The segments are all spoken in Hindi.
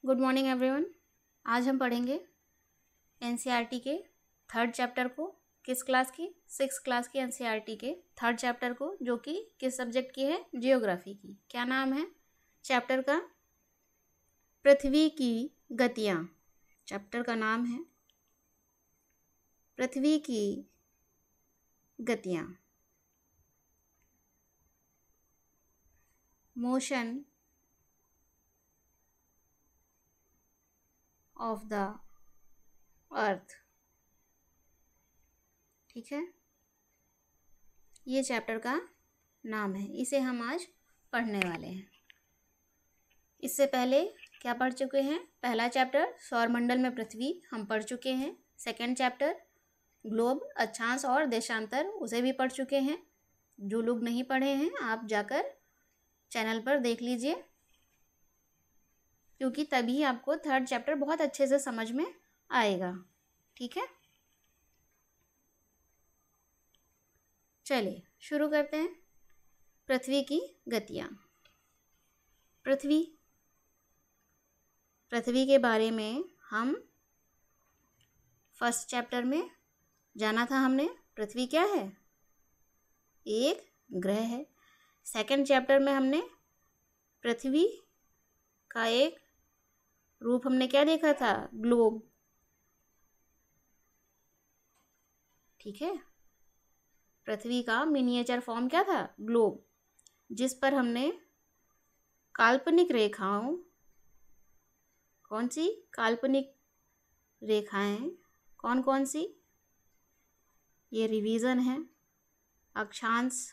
Good morning everyone. आज हम पढ़ेंगे एनसीईआरटी के थर्ड चैप्टर को। किस क्लास की? 6th क्लास की एनसीईआरटी के थर्ड चैप्टर को, जो कि किस सब्जेक्ट की है? जियोग्राफी की। क्या नाम है चैप्टर का? पृथ्वी की गतियाँ। चैप्टर का नाम है पृथ्वी की गतियाँ। Motion of the earth. ठीक है, ये चैप्टर का नाम है। इसे हम आज पढ़ने वाले हैं। इससे पहले क्या पढ़ चुके हैं? पहला चैप्टर सौरमंडल में पृथ्वी हम पढ़ चुके हैं। सेकंड चैप्टर ग्लोब, अक्षांश और देशांतर, उसे भी पढ़ चुके हैं। जो लोग नहीं पढ़े हैं आप जाकर चैनल पर देख लीजिए, क्योंकि तभी आपको थर्ड चैप्टर बहुत अच्छे से समझ में आएगा। ठीक है, चलिए शुरू करते हैं। पृथ्वी की गतियाँ। पृथ्वी के बारे में हम फर्स्ट चैप्टर में जाना था हमने। पृथ्वी क्या है? एक ग्रह है। सेकंड चैप्टर में हमने पृथ्वी का एक रूप हमने क्या देखा था? ग्लोब। ठीक है, पृथ्वी का मिनिएचर फॉर्म क्या था? ग्लोब, जिस पर हमने काल्पनिक रेखाओं, कौन सी काल्पनिक रेखाएं, कौन कौन सी? ये रिवीजन है। अक्षांश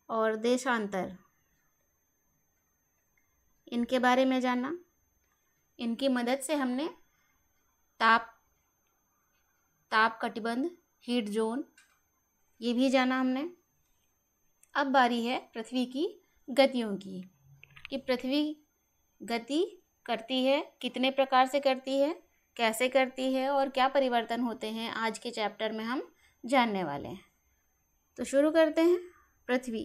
और देशांतर, इनके बारे में जाना। इनकी मदद से हमने ताप कटिबंध, हीट जोन, ये भी जाना हमने। अब बारी है पृथ्वी की गतियों की, कि पृथ्वी गति करती है, कितने प्रकार से करती है, कैसे करती है और क्या परिवर्तन होते हैं, आज के चैप्टर में हम जानने वाले हैं। तो शुरू करते हैं। पृथ्वी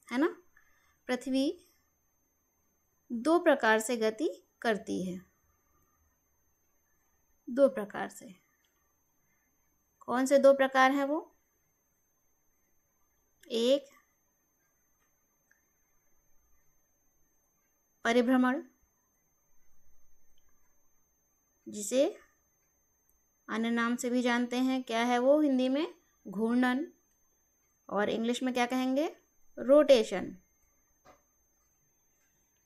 है ना। पृथ्वी दो प्रकार से गति करती है। दो प्रकार से। कौन से दो प्रकार हैं वो? एक परिभ्रमण, जिसे अन्य नाम से भी जानते हैं। क्या है वो हिंदी में? घूर्णन। और इंग्लिश में क्या कहेंगे? रोटेशन।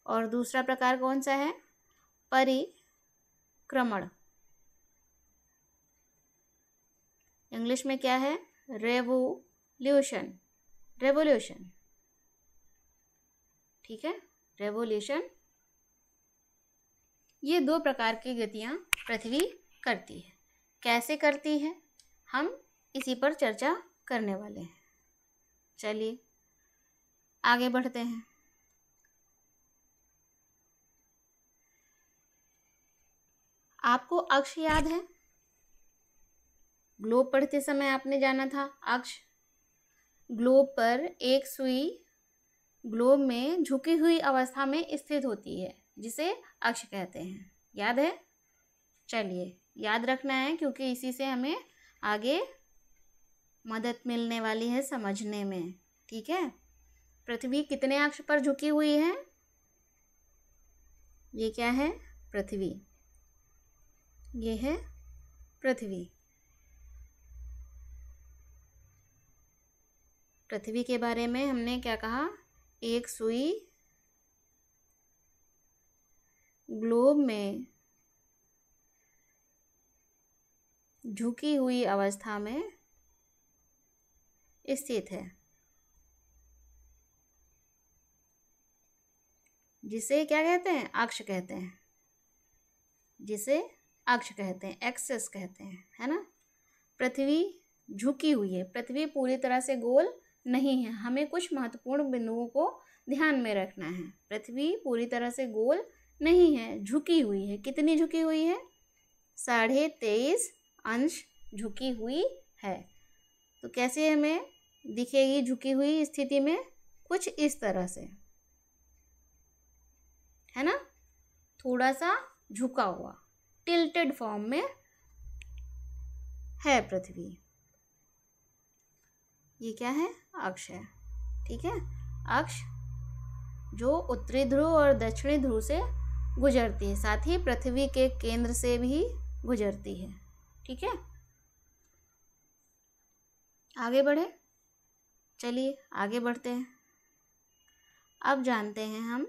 और दूसरा प्रकार कौन सा है? परिक्रमण। इंग्लिश में क्या है? रेवोल्यूशन। ठीक है, रेवोल्यूशन। ये दो प्रकार की गतियां पृथ्वी करती है। कैसे करती है, हम इसी पर चर्चा करने वाले हैं। चलिए आगे बढ़ते हैं। आपको अक्ष याद है? ग्लोब पढ़ते समय आपने जाना था अक्ष। ग्लोब पर एक सुई ग्लोब में झुकी हुई अवस्था में स्थित होती है, जिसे अक्ष कहते हैं। याद है? चलिए याद रखना है, क्योंकि इसी से हमें आगे मदद मिलने वाली है समझने में। ठीक है, पृथ्वी कितने अक्ष पर झुकी हुई है? ये क्या है? पृथ्वी। ये है पृथ्वी। पृथ्वी के बारे में हमने क्या कहा? एक सुई ग्लोब में झुकी हुई अवस्था में स्थित है, जिसे क्या कहते हैं? अक्ष कहते हैं। जिसे अक्ष कहते हैं, एक्सिस कहते हैं, है ना। पृथ्वी झुकी हुई है। पृथ्वी पूरी तरह से गोल नहीं है। हमें कुछ महत्वपूर्ण बिंदुओं को ध्यान में रखना है। पृथ्वी पूरी तरह से गोल नहीं है, झुकी हुई है। कितनी झुकी हुई है? 23.5 अंश झुकी हुई है। तो कैसे हमें दिखेगी झुकी हुई स्थिति में? कुछ इस तरह से, है ना, थोड़ा सा झुका हुआ, टिल्टेड फॉर्म में है पृथ्वी। ये क्या है? अक्ष है। ठीक है, अक्ष जो उत्तरी ध्रुव और दक्षिणी ध्रुव से गुजरती है, साथ ही पृथ्वी के केंद्र से भी गुजरती है। ठीक है, आगे बढ़े, चलिए आगे बढ़ते हैं। अब जानते हैं हम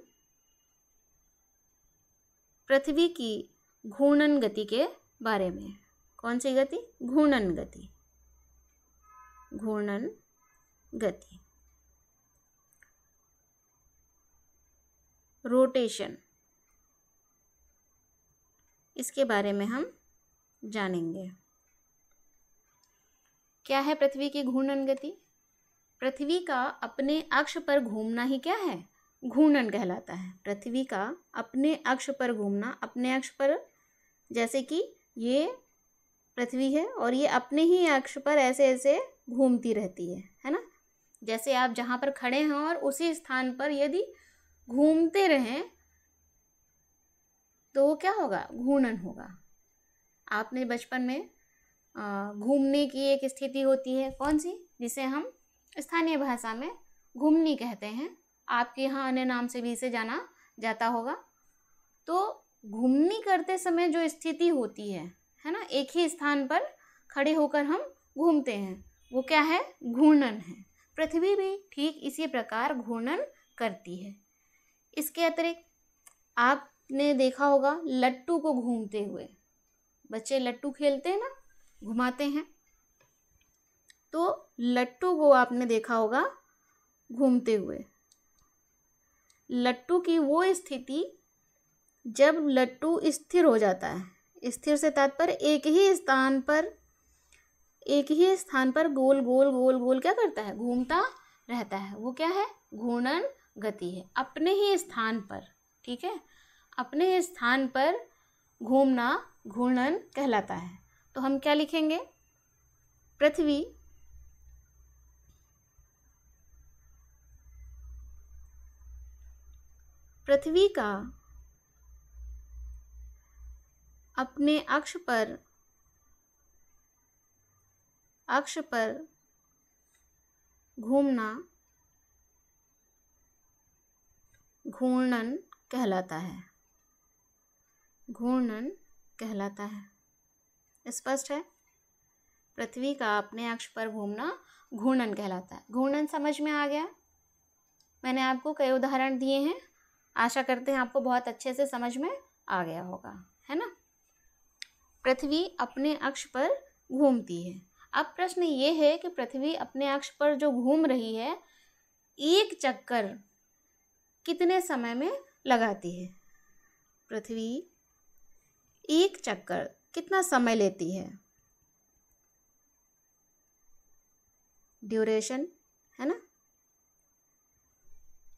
पृथ्वी की घूर्णन गति के बारे में। कौन सी गति? घूर्णन गति। घूर्णन गति, रोटेशन, इसके बारे में हम जानेंगे। क्या है पृथ्वी की घूर्णन गति? पृथ्वी का अपने अक्ष पर घूमना ही क्या है? घूर्णन कहलाता है। पृथ्वी का अपने अक्ष पर घूमना, अपने अक्ष पर, जैसे कि ये पृथ्वी है और ये अपने ही अक्ष पर ऐसे ऐसे घूमती रहती है ना। जैसे आप जहाँ पर खड़े हैं और उसी स्थान पर यदि घूमते रहें तो वो क्या होगा? घूर्णन होगा। आपने बचपन में घूमने की एक स्थिति होती है, कौन सी? जिसे हम स्थानीय भाषा में घूमनी कहते हैं, आपके यहाँ अन्य नाम से भी इसे जाना जाता होगा। तो घूमनी करते समय जो स्थिति होती है ना, एक ही स्थान पर खड़े होकर हम घूमते हैं, वो क्या है? घूर्णन है। पृथ्वी भी ठीक इसी प्रकार घूर्णन करती है। इसके अतिरिक्त आपने देखा होगा लट्टू को घूमते हुए। बच्चे लट्टू खेलते हैं ना, घुमाते हैं, तो लट्टू को आपने देखा होगा घूमते हुए। लट्टू की वो स्थिति जब लट्टू स्थिर हो जाता है, स्थिर से तात्पर्य एक ही स्थान पर गोल गोल गोल गोल क्या करता है? घूमता रहता है। वो क्या है? घूर्णन गति है, अपने ही स्थान पर। ठीक है, अपने ही स्थान पर घूमना घूर्णन कहलाता है। तो हम क्या लिखेंगे? पृथ्वी का अपने अक्ष पर घूमना घूर्णन कहलाता है। घूर्णन कहलाता है। स्पष्ट है? पृथ्वी का अपने अक्ष पर घूमना घूर्णन कहलाता है। घूर्णन समझ में आ गया? मैंने आपको कई उदाहरण दिए हैं, आशा करते हैं आपको बहुत अच्छे से समझ में आ गया होगा, है ना। पृथ्वी अपने अक्ष पर घूमती है। अब प्रश्न ये है कि पृथ्वी अपने अक्ष पर जो घूम रही है, एक चक्कर कितने समय में लगाती है? पृथ्वी एक चक्कर कितना समय लेती है? ड्यूरेशन, है ना।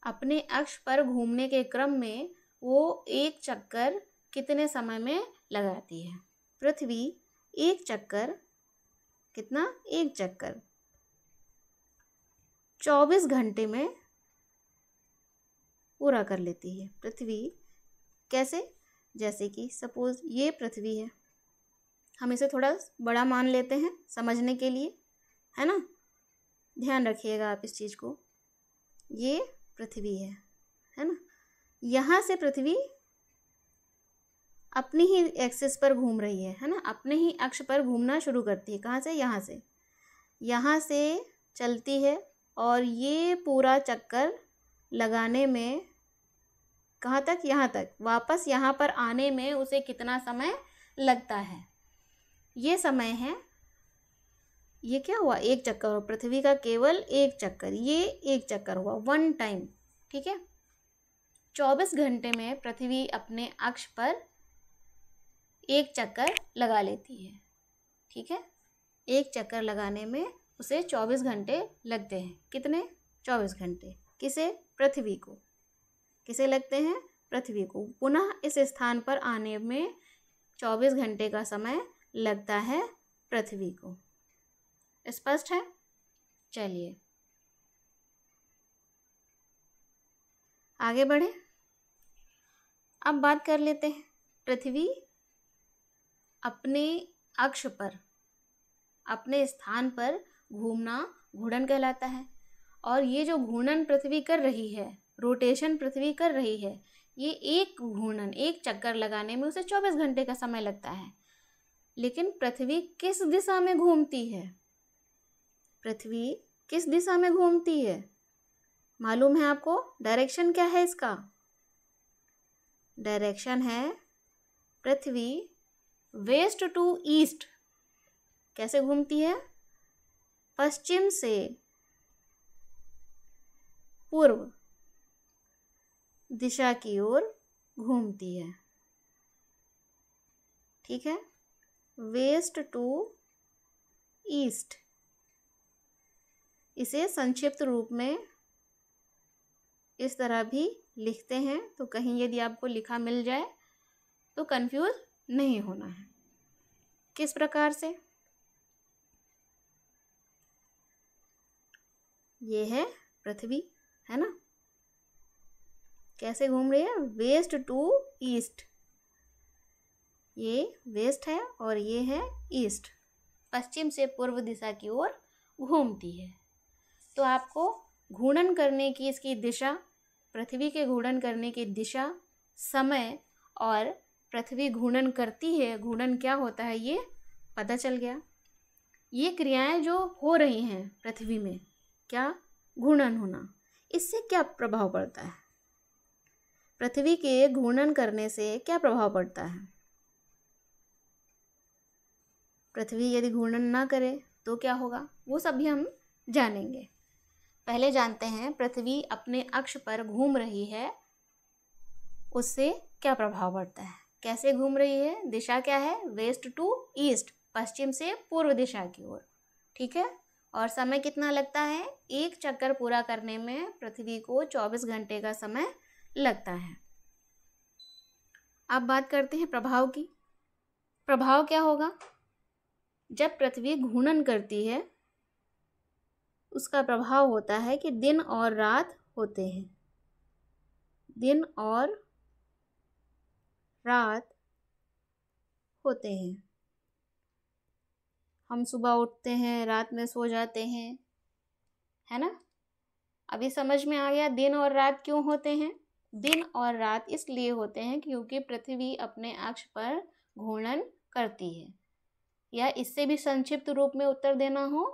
अपने अक्ष पर घूमने के क्रम में वो एक चक्कर कितने समय में लगाती है? पृथ्वी एक चक्कर कितना? एक चक्कर 24 घंटे में पूरा कर लेती है। पृथ्वी कैसे? जैसे कि सपोज ये पृथ्वी है, हम इसे थोड़ा बड़ा मान लेते हैं समझने के लिए, है ना। ध्यान रखिएगा आप इस चीज़ को। ये पृथ्वी है ना। यहाँ से पृथ्वी अपनी ही एक्सिस पर घूम रही है ना, अपने ही अक्ष पर घूमना शुरू करती है। कहाँ से? यहाँ से चलती है और ये पूरा चक्कर लगाने में कहाँ तक? यहाँ तक। वापस यहाँ पर आने में उसे कितना समय लगता है? ये समय है, ये क्या हुआ? एक चक्कर। और पृथ्वी का केवल एक चक्कर, ये एक चक्कर हुआ, वन टाइम। ठीक है, 24 घंटे में पृथ्वी अपने अक्ष पर एक चक्कर लगा लेती है। ठीक है, एक चक्कर लगाने में उसे 24 घंटे लगते हैं। कितने? 24 घंटे। किसे? पृथ्वी को। किसे लगते हैं? पृथ्वी को। पुनः इस स्थान पर आने में 24 घंटे का समय लगता है पृथ्वी को। स्पष्ट है? चलिए आगे बढ़े। अब बात कर लेते हैं पृथ्वी अपने अक्ष पर, अपने स्थान पर घूमना घूर्णन कहलाता है। और ये जो घूर्णन पृथ्वी कर रही है, रोटेशन पृथ्वी कर रही है, ये एक घूर्णन, एक चक्कर लगाने में उसे 24 घंटे का समय लगता है। लेकिन पृथ्वी किस दिशा में घूमती है? पृथ्वी किस दिशा में घूमती है मालूम है आपको? डायरेक्शन क्या है इसका? डायरेक्शन है पृथ्वी वेस्ट टू ईस्ट। कैसे घूमती है? पश्चिम से पूर्व दिशा की ओर घूमती है। ठीक है, वेस्ट टू ईस्ट। इसे संक्षिप्त रूप में इस तरह भी लिखते हैं, तो कहीं यदि आपको लिखा मिल जाए तो कंफ्यूज नहीं होना है। किस प्रकार से? ये है पृथ्वी, है ना? कैसे घूम रही है? West to east. ये वेस्ट है और ये है ईस्ट, पश्चिम से पूर्व दिशा की ओर घूमती है। तो आपको घूर्णन करने की इसकी दिशा, पृथ्वी के घूर्णन करने की दिशा, समय और पृथ्वी घूर्णन करती है, घूर्णन क्या होता है, ये पता चल गया। ये क्रियाएं जो हो रही हैं पृथ्वी में, क्या घूर्णन होना, इससे क्या प्रभाव पड़ता है? पृथ्वी के घूर्णन करने से क्या प्रभाव पड़ता है? पृथ्वी यदि घूर्णन ना करे तो क्या होगा, वो सब भी हम जानेंगे। पहले जानते हैं पृथ्वी अपने अक्ष पर घूम रही है, उससे क्या प्रभाव पड़ता है, कैसे घूम रही है, दिशा क्या है, वेस्ट टू ईस्ट, पश्चिम से पूर्व दिशा की ओर। ठीक है, और समय कितना लगता है? एक चक्कर पूरा करने में पृथ्वी को 24 घंटे का समय लगता है। अब बात करते हैं प्रभाव की। प्रभाव क्या होगा? जब पृथ्वी घूर्णन करती है, उसका प्रभाव होता है कि दिन और रात होते हैं। दिन और रात होते हैं। हम सुबह उठते हैं, रात में सो जाते हैं, है ना? अभी समझ में आ गया दिन और रात क्यों होते हैं? दिन और रात इसलिए होते हैं क्योंकि पृथ्वी अपने अक्ष पर घूर्णन करती है। या इससे भी संक्षिप्त रूप में उत्तर देना हो,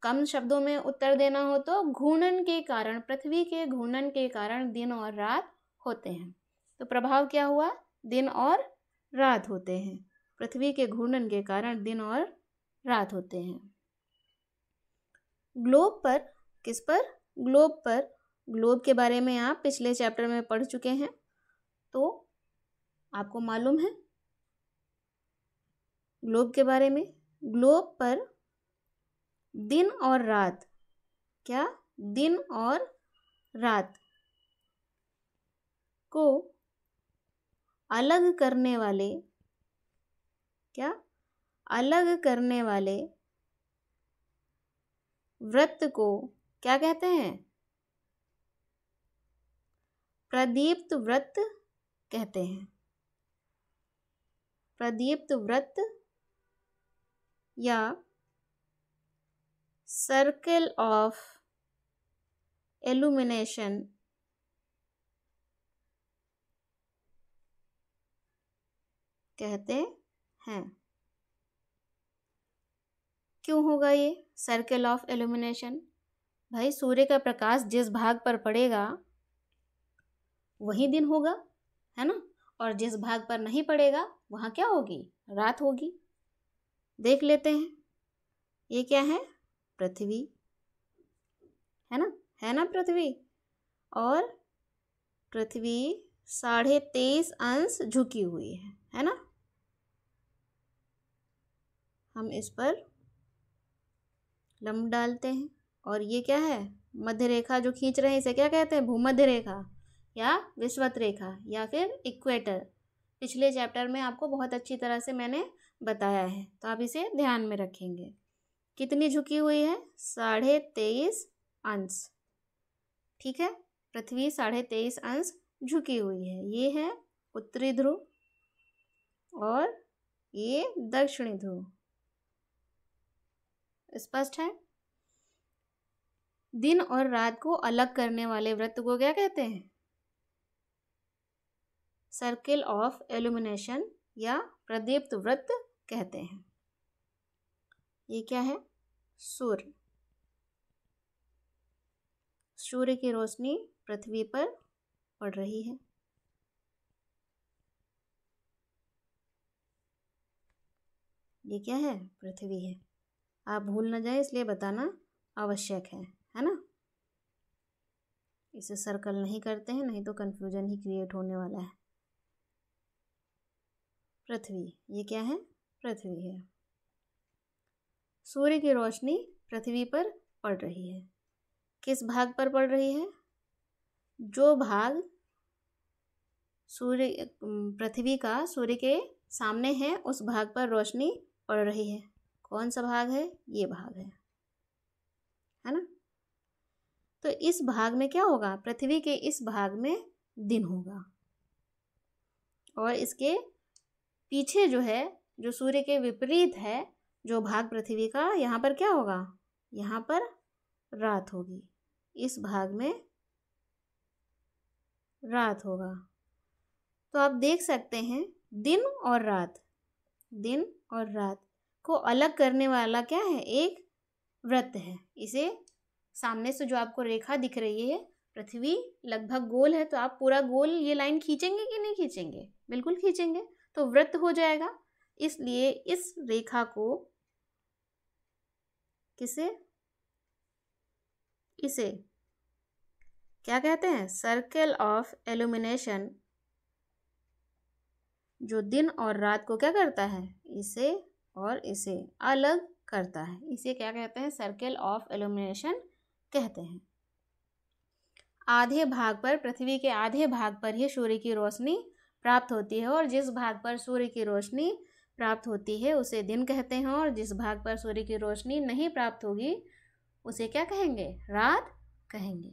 कम शब्दों में उत्तर देना हो, तो घूर्णन के कारण, पृथ्वी के घूर्णन के कारण दिन और रात होते हैं। तो प्रभाव क्या हुआ? दिन और रात होते हैं। पृथ्वी के घूर्णन के कारण दिन और रात होते हैं। ग्लोब पर, किस पर? ग्लोब पर। ग्लोब के बारे में आप पिछले चैप्टर में पढ़ चुके हैं, तो आपको मालूम है ग्लोब के बारे में। ग्लोब पर दिन और रात, क्या? दिन और रात को अलग करने वाले, क्या? अलग करने वाले वृत्त को क्या कहते हैं? प्रदीप्त वृत्त कहते हैं। प्रदीप्त वृत्त या सर्कल ऑफ इल्यूमिनेशन कहते हैं। क्यों होगा ये सर्कल ऑफ इल्यूमिनेशन? भाई, सूर्य का प्रकाश जिस भाग पर पड़ेगा वही दिन होगा, है ना? और जिस भाग पर नहीं पड़ेगा वहाँ क्या होगी? रात होगी। देख लेते हैं, ये क्या है? पृथ्वी, है ना? है ना पृथ्वी? और पृथ्वी 23.5 अंश झुकी हुई है ना? हम इस पर लंब डालते हैं और ये क्या है? मध्य रेखा जो खींच रहे हैं इसे क्या कहते हैं? भूमध्य रेखा या विषुवत रेखा या फिर इक्वेटर। पिछले चैप्टर में आपको बहुत अच्छी तरह से मैंने बताया है, तो आप इसे ध्यान में रखेंगे। कितनी झुकी हुई है? 23.5 अंश। ठीक है, पृथ्वी 23.5 झुकी हुई है। ये है उत्तरी ध्रुव और ये दक्षिणी ध्रुव। स्पष्ट है। दिन और रात को अलग करने वाले वृत्त को क्या कहते हैं? सर्किल ऑफ इल्यूमिनेशन या प्रदीप्त वृत्त कहते हैं। ये क्या है? सूर्य। सूर्य की रोशनी पृथ्वी पर पड़ रही है। ये क्या है? पृथ्वी है। आप भूल न जाए इसलिए बताना आवश्यक है ना। इसे सर्कल नहीं करते हैं, नहीं तो कंफ्यूजन ही क्रिएट होने वाला है। पृथ्वी, ये क्या है? पृथ्वी है। सूर्य की रोशनी पृथ्वी पर पड़ रही है। किस भाग पर पड़ रही है? जो भाग सूर्य पृथ्वी का सूर्य के सामने है उस भाग पर रोशनी पड़ रही है। कौन सा भाग है? ये भाग है ना। तो इस भाग में क्या होगा? पृथ्वी के इस भाग में दिन होगा और इसके पीछे जो है, जो सूर्य के विपरीत है, जो भाग पृथ्वी का, यहाँ पर क्या होगा? यहाँ पर रात होगी। इस भाग में रात होगा। तो आप देख सकते हैं दिन और रात को अलग करने वाला क्या है? एक वृत्त है। इसे सामने से जो आपको रेखा दिख रही है, पृथ्वी लगभग गोल है, तो आप पूरा गोल ये लाइन खींचेंगे कि नहीं खींचेंगे? बिल्कुल खींचेंगे, तो वृत्त हो जाएगा। इसलिए इस रेखा को इसे क्या कहते हैं? Circle of illumination. जो दिन और रात को क्या करता है? इसे और इसे अलग करता है। इसे क्या कहते हैं? सर्कल ऑफ इल्यूमिनेशन कहते हैं। आधे भाग पर, पृथ्वी के आधे भाग पर ही सूर्य की रोशनी प्राप्त होती है और जिस भाग पर सूर्य की रोशनी प्राप्त होती है उसे दिन कहते हैं और जिस भाग पर सूर्य की रोशनी नहीं प्राप्त होगी उसे क्या कहेंगे? रात कहेंगे।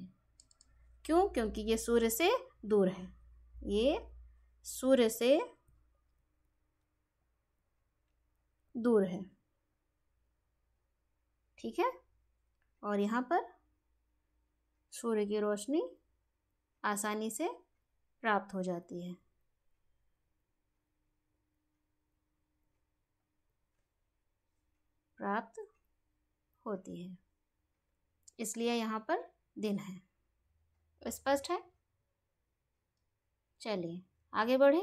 क्यों? क्योंकि ये सूर्य से दूर है। ये सूर्य से दूर है। ठीक है। और यहाँ पर सूर्य की रोशनी आसानी से प्राप्त हो जाती है। प्राप्त होती है, इसलिए यहाँ पर दिन है। स्पष्ट है। चलिए आगे बढ़े।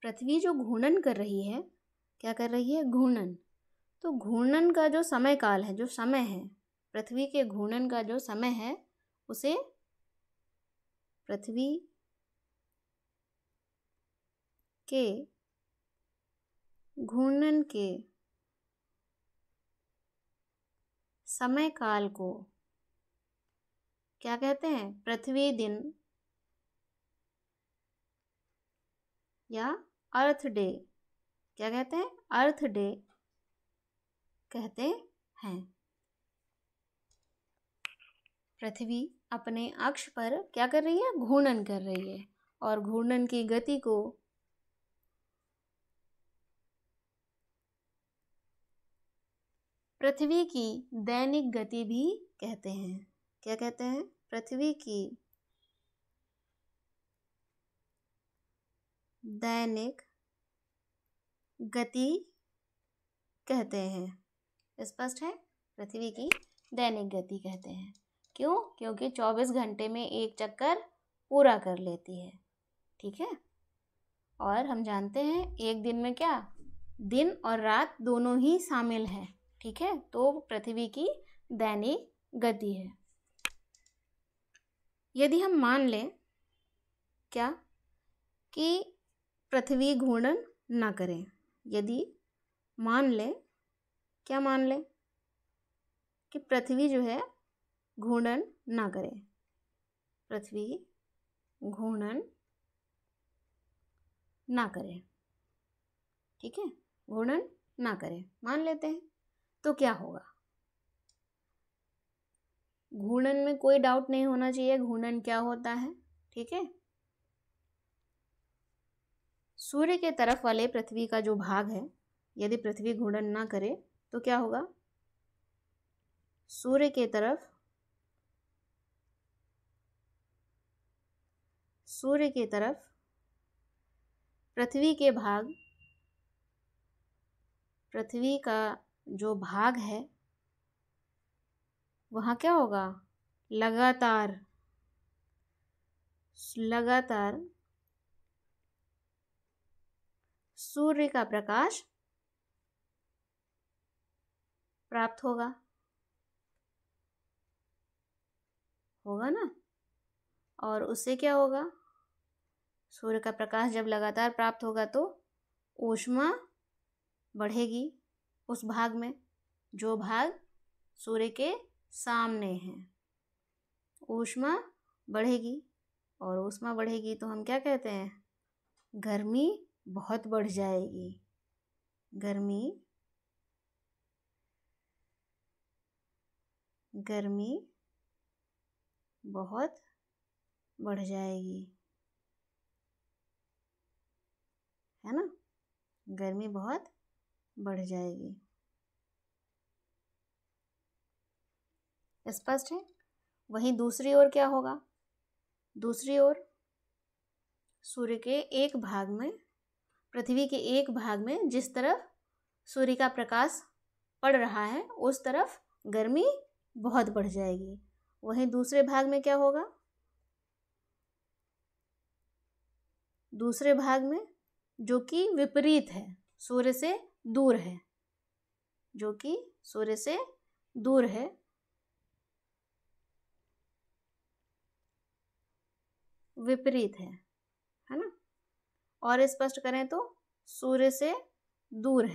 पृथ्वी जो घूर्णन कर रही है, क्या कर रही है? घूर्णन। तो घूर्णन का जो समय काल है, जो समय है पृथ्वी के घूर्णन का, जो समय है उसे पृथ्वी के घूर्णन के समय काल को क्या कहते हैं? पृथ्वी दिन या अर्थ डे। क्या कहते हैं? अर्थ डे कहते हैं। पृथ्वी अपने अक्ष पर क्या कर रही है? घूर्णन कर रही है और घूर्णन की गति को पृथ्वी की दैनिक गति भी कहते हैं। क्या कहते हैं? पृथ्वी की दैनिक गति कहते हैं। स्पष्ट है। पृथ्वी की दैनिक गति कहते हैं। क्यों? क्योंकि 24 घंटे में एक चक्कर पूरा कर लेती है। ठीक है। और हम जानते हैं एक दिन में क्या, दिन और रात दोनों ही शामिल है। ठीक है। तो पृथ्वी की दैनिक गति है। यदि हम मान लें क्या कि पृथ्वी घूर्णन ना करे, यदि मान लें, क्या मान लें? कि पृथ्वी जो है घूर्णन ना करे, पृथ्वी घूर्णन ना करे, ठीक है, घूर्णन ना करे, मान लेते हैं, तो क्या होगा? घूर्णन में कोई डाउट नहीं होना चाहिए, घूर्णन क्या होता है, ठीक है। सूर्य के तरफ वाले पृथ्वी का जो भाग है, यदि पृथ्वी घूर्णन ना करे तो क्या होगा? सूर्य के तरफ पृथ्वी का जो भाग है वहाँ क्या होगा? लगातार सूर्य का प्रकाश प्राप्त होगा ना। और उससे क्या होगा? सूर्य का प्रकाश जब लगातार प्राप्त होगा तो ऊष्मा बढ़ेगी उस भाग में, जो भाग सूर्य के सामने है। ऊष्मा बढ़ेगी, और ऊष्मा बढ़ेगी तो हम क्या कहते हैं? गर्मी बहुत बढ़ जाएगी। गर्मी बहुत बढ़ जाएगी, है ना। गर्मी बहुत बढ़ जाएगी। स्पष्ट है? वहीं दूसरी ओर क्या होगा? दूसरी ओर सूर्य के एक भाग में, पृथ्वी के एक भाग में जिस तरफ सूर्य का प्रकाश पड़ रहा है उस तरफ गर्मी बहुत बढ़ जाएगी। वहीं दूसरे भाग में क्या होगा? दूसरे भाग में जो कि विपरीत है, सूर्य से दूर है, विपरीत है ना। और स्पष्ट करें तो सूर्य से दूर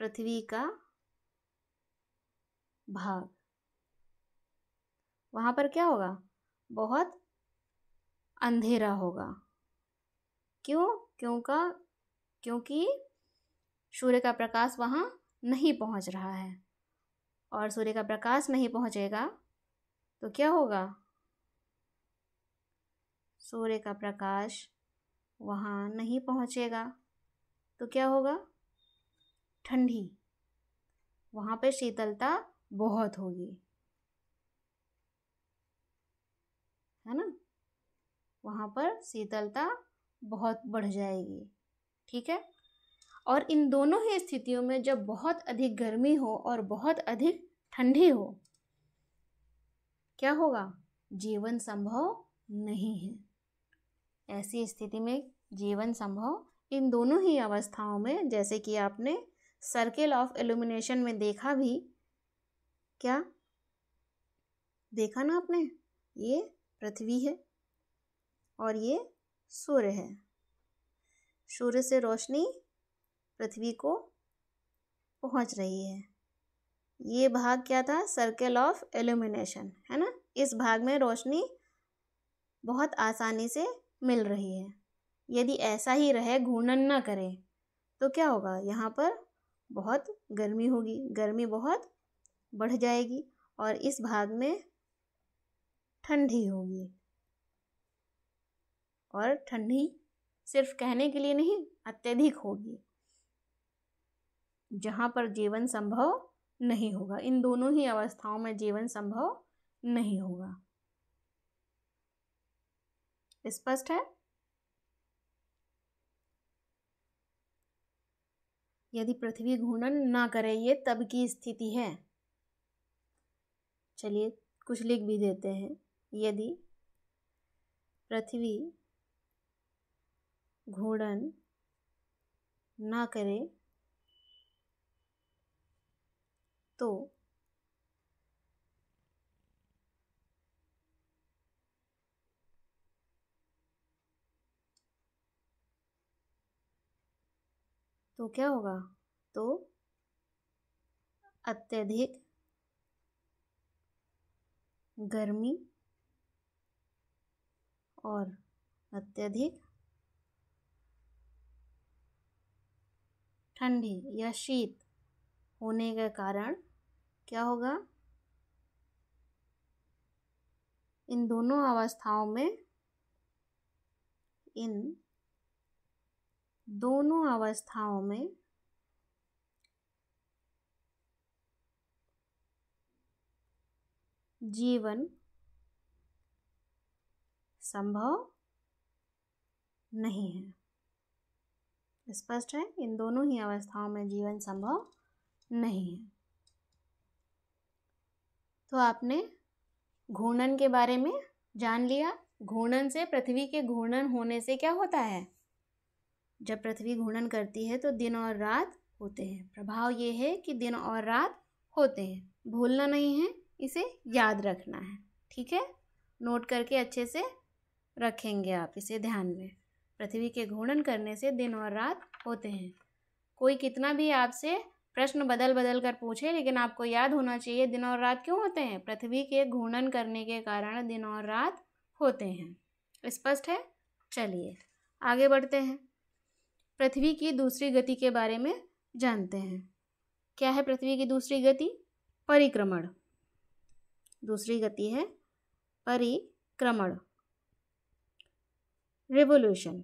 पृथ्वी का भाग, वहां पर क्या होगा? बहुत अंधेरा होगा। क्योंकि सूर्य का प्रकाश वहां नहीं पहुंच रहा है, और सूर्य का प्रकाश नहीं पहुंचेगा तो क्या होगा? सूर्य का प्रकाश वहां नहीं पहुंचेगा तो क्या होगा? ठंडी, वहां पे शीतलता बहुत होगी, है ना। वहां पर शीतलता बहुत बढ़ जाएगी, ठीक है। और इन दोनों ही स्थितियों में जब बहुत अधिक गर्मी हो और बहुत अधिक ठंडी हो, क्या होगा? जीवन संभव नहीं है। ऐसी स्थिति में जीवन संभव इन दोनों ही अवस्थाओं में, जैसे कि आपने सर्किल ऑफ इल्यूमिनेशन में देखा भी, क्या देखा ना आपने? ये पृथ्वी है और ये सूर्य है। सूर्य से रोशनी पृथ्वी को पहुंच रही है। ये भाग क्या था? सर्किल ऑफ इल्यूमिनेशन, है ना। इस भाग में रोशनी बहुत आसानी से मिल रही है। यदि ऐसा ही रहे, घूर्णन ना करे, तो क्या होगा? यहाँ पर बहुत गर्मी होगी, गर्मी बहुत बढ़ जाएगी, और इस भाग में ठंडी होगी। और ठंडी सिर्फ कहने के लिए नहीं, अत्यधिक होगी, जहाँ पर जीवन संभव नहीं होगा। इन दोनों ही अवस्थाओं में जीवन संभव नहीं होगा। स्पष्ट है? यदि पृथ्वी घूर्णन ना करे, ये तब की स्थिति है। चलिए कुछ लिख भी देते हैं। यदि पृथ्वी घूर्णन ना करे तो क्या होगा? तो अत्यधिक गर्मी और अत्यधिक ठंडी या शीत होने के कारण क्या होगा, इन दोनों अवस्थाओं में जीवन संभव नहीं है। स्पष्ट है, इन दोनों ही अवस्थाओं में जीवन संभव नहीं है। तो आपने घूर्णन के बारे में जान लिया। घूर्णन से, पृथ्वी के घूर्णन होने से क्या होता है, जब पृथ्वी घूर्णन करती है तो दिन और रात होते हैं। प्रभाव ये है कि दिन और रात होते हैं, भूलना नहीं है, इसे याद रखना है। ठीक है, नोट करके अच्छे से रखेंगे आप इसे ध्यान में। पृथ्वी के घूर्णन करने से दिन और रात होते हैं। कोई कितना भी आपसे प्रश्न बदल बदल कर पूछे, लेकिन आपको याद होना चाहिए दिन और रात क्यों होते हैं, पृथ्वी के घूर्णन करने के कारण दिन और रात होते हैं। स्पष्ट है। चलिए आगे बढ़ते हैं। पृथ्वी की दूसरी गति के बारे में जानते हैं। क्या है पृथ्वी की दूसरी गति? परिक्रमण। दूसरी गति है परिक्रमण, रिवोल्यूशन।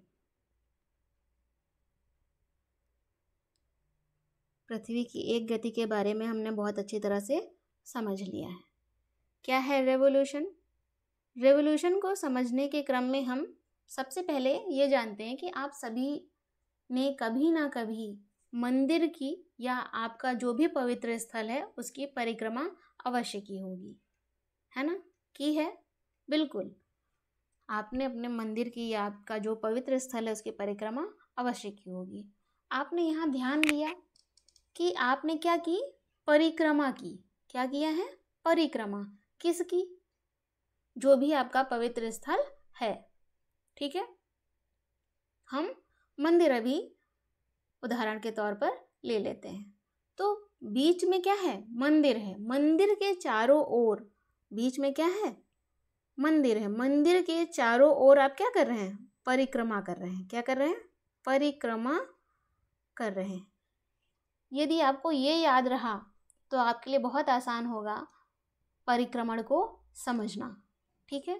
पृथ्वी की एक गति के बारे में हमने बहुत अच्छी तरह से समझ लिया है। क्या है रेवोल्यूशन? रेवोल्यूशन को समझने के क्रम में हम सबसे पहले ये जानते हैं कि आप सभी ने कभी ना कभी मंदिर की या आपका जो भी पवित्र स्थल है उसकी परिक्रमा अवश्य की होगी, है ना? की है, बिल्कुल। आपने अपने मंदिर की या आपका जो पवित्र स्थल है उसकी परिक्रमा अवश्य की होगी। आपने यहाँ ध्यान दिया कि आपने क्या की? परिक्रमा की। क्या किया है? परिक्रमा। किसकी? जो भी आपका पवित्र स्थल है। ठीक है, हम मंदिर अभी उदाहरण के तौर पर ले लेते हैं। तो बीच में क्या है? मंदिर है। मंदिर के चारों ओर, बीच में क्या है? मंदिर है। मंदिर के चारों ओर आप क्या कर रहे हैं? परिक्रमा कर रहे हैं। क्या कर रहे हैं? परिक्रमा कर रहे हैं। यदि आपको ये याद रहा तो आपके लिए बहुत आसान होगा परिक्रमण को समझना। ठीक है,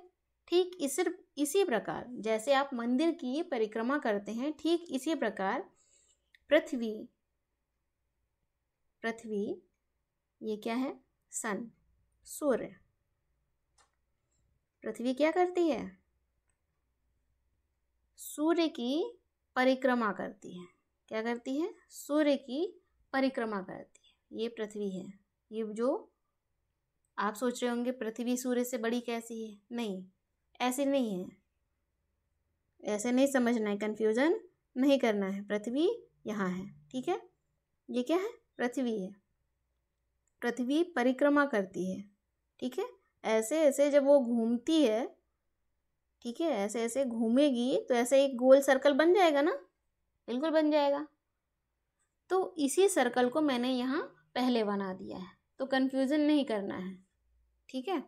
ठीक इसी प्रकार जैसे आप मंदिर की परिक्रमा करते हैं, ठीक इसी प्रकार पृथ्वी ये क्या है? सन, सूर्य। पृथ्वी क्या करती है? सूर्य की परिक्रमा करती है। क्या करती है? सूर्य की परिक्रमा करती है। ये पृथ्वी है। ये जो आप सोच रहे होंगे पृथ्वी सूर्य से बड़ी कैसी है, नहीं, ऐसे नहीं है, ऐसे नहीं समझना है, कंफ्यूजन नहीं करना है। पृथ्वी यहाँ है। ठीक है, ये क्या है? पृथ्वी है। पृथ्वी परिक्रमा करती है। ठीक है, ऐसे ऐसे जब वो घूमती है, ठीक है, ऐसे ऐसे घूमेगी तो ऐसे एक गोल सर्कल बन जाएगा ना? बिल्कुल बन जाएगा। तो इसी सर्कल को मैंने यहाँ पहले बना दिया है, तो कंफ्यूजन नहीं करना है। ठीक है,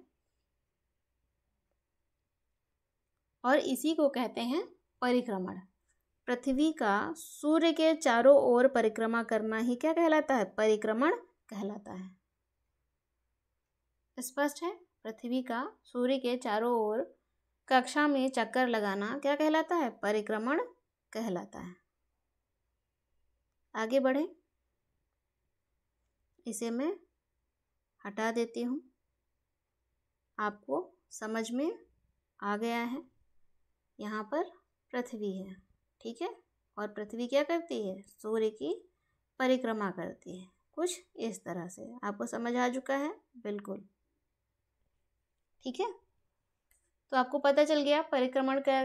और इसी को कहते हैं परिक्रमण। पृथ्वी का सूर्य के चारों ओर परिक्रमा करना ही क्या कहलाता है? परिक्रमण कहलाता है। स्पष्ट है? पृथ्वी का सूर्य के चारों ओर कक्षा में चक्कर लगाना क्या कहलाता है? परिक्रमण कहलाता है। आगे बढ़े, इसे मैं हटा देती हूँ। आपको समझ में आ गया है। यहाँ पर पृथ्वी है, ठीक है, और पृथ्वी क्या करती है? सूर्य की परिक्रमा करती है। कुछ इस तरह से आपको समझ आ चुका है? बिल्कुल, ठीक है। तो आपको पता चल गया परिक्रमण का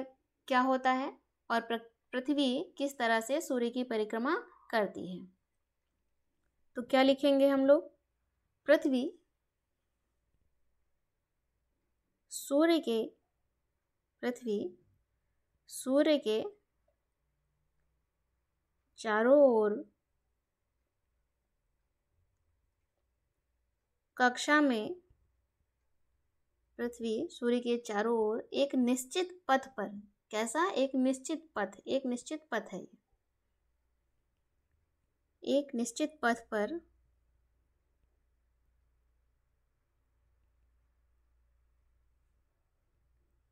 क्या होता है और पृथ्वी किस तरह से सूर्य की परिक्रमा करती है। तो क्या लिखेंगे हम लोग? पृथ्वी सूर्य के चारों ओर कक्षा में, पृथ्वी सूर्य के चारों ओर एक निश्चित पथ पर, कैसा? एक निश्चित पथ है। एक निश्चित पथ पर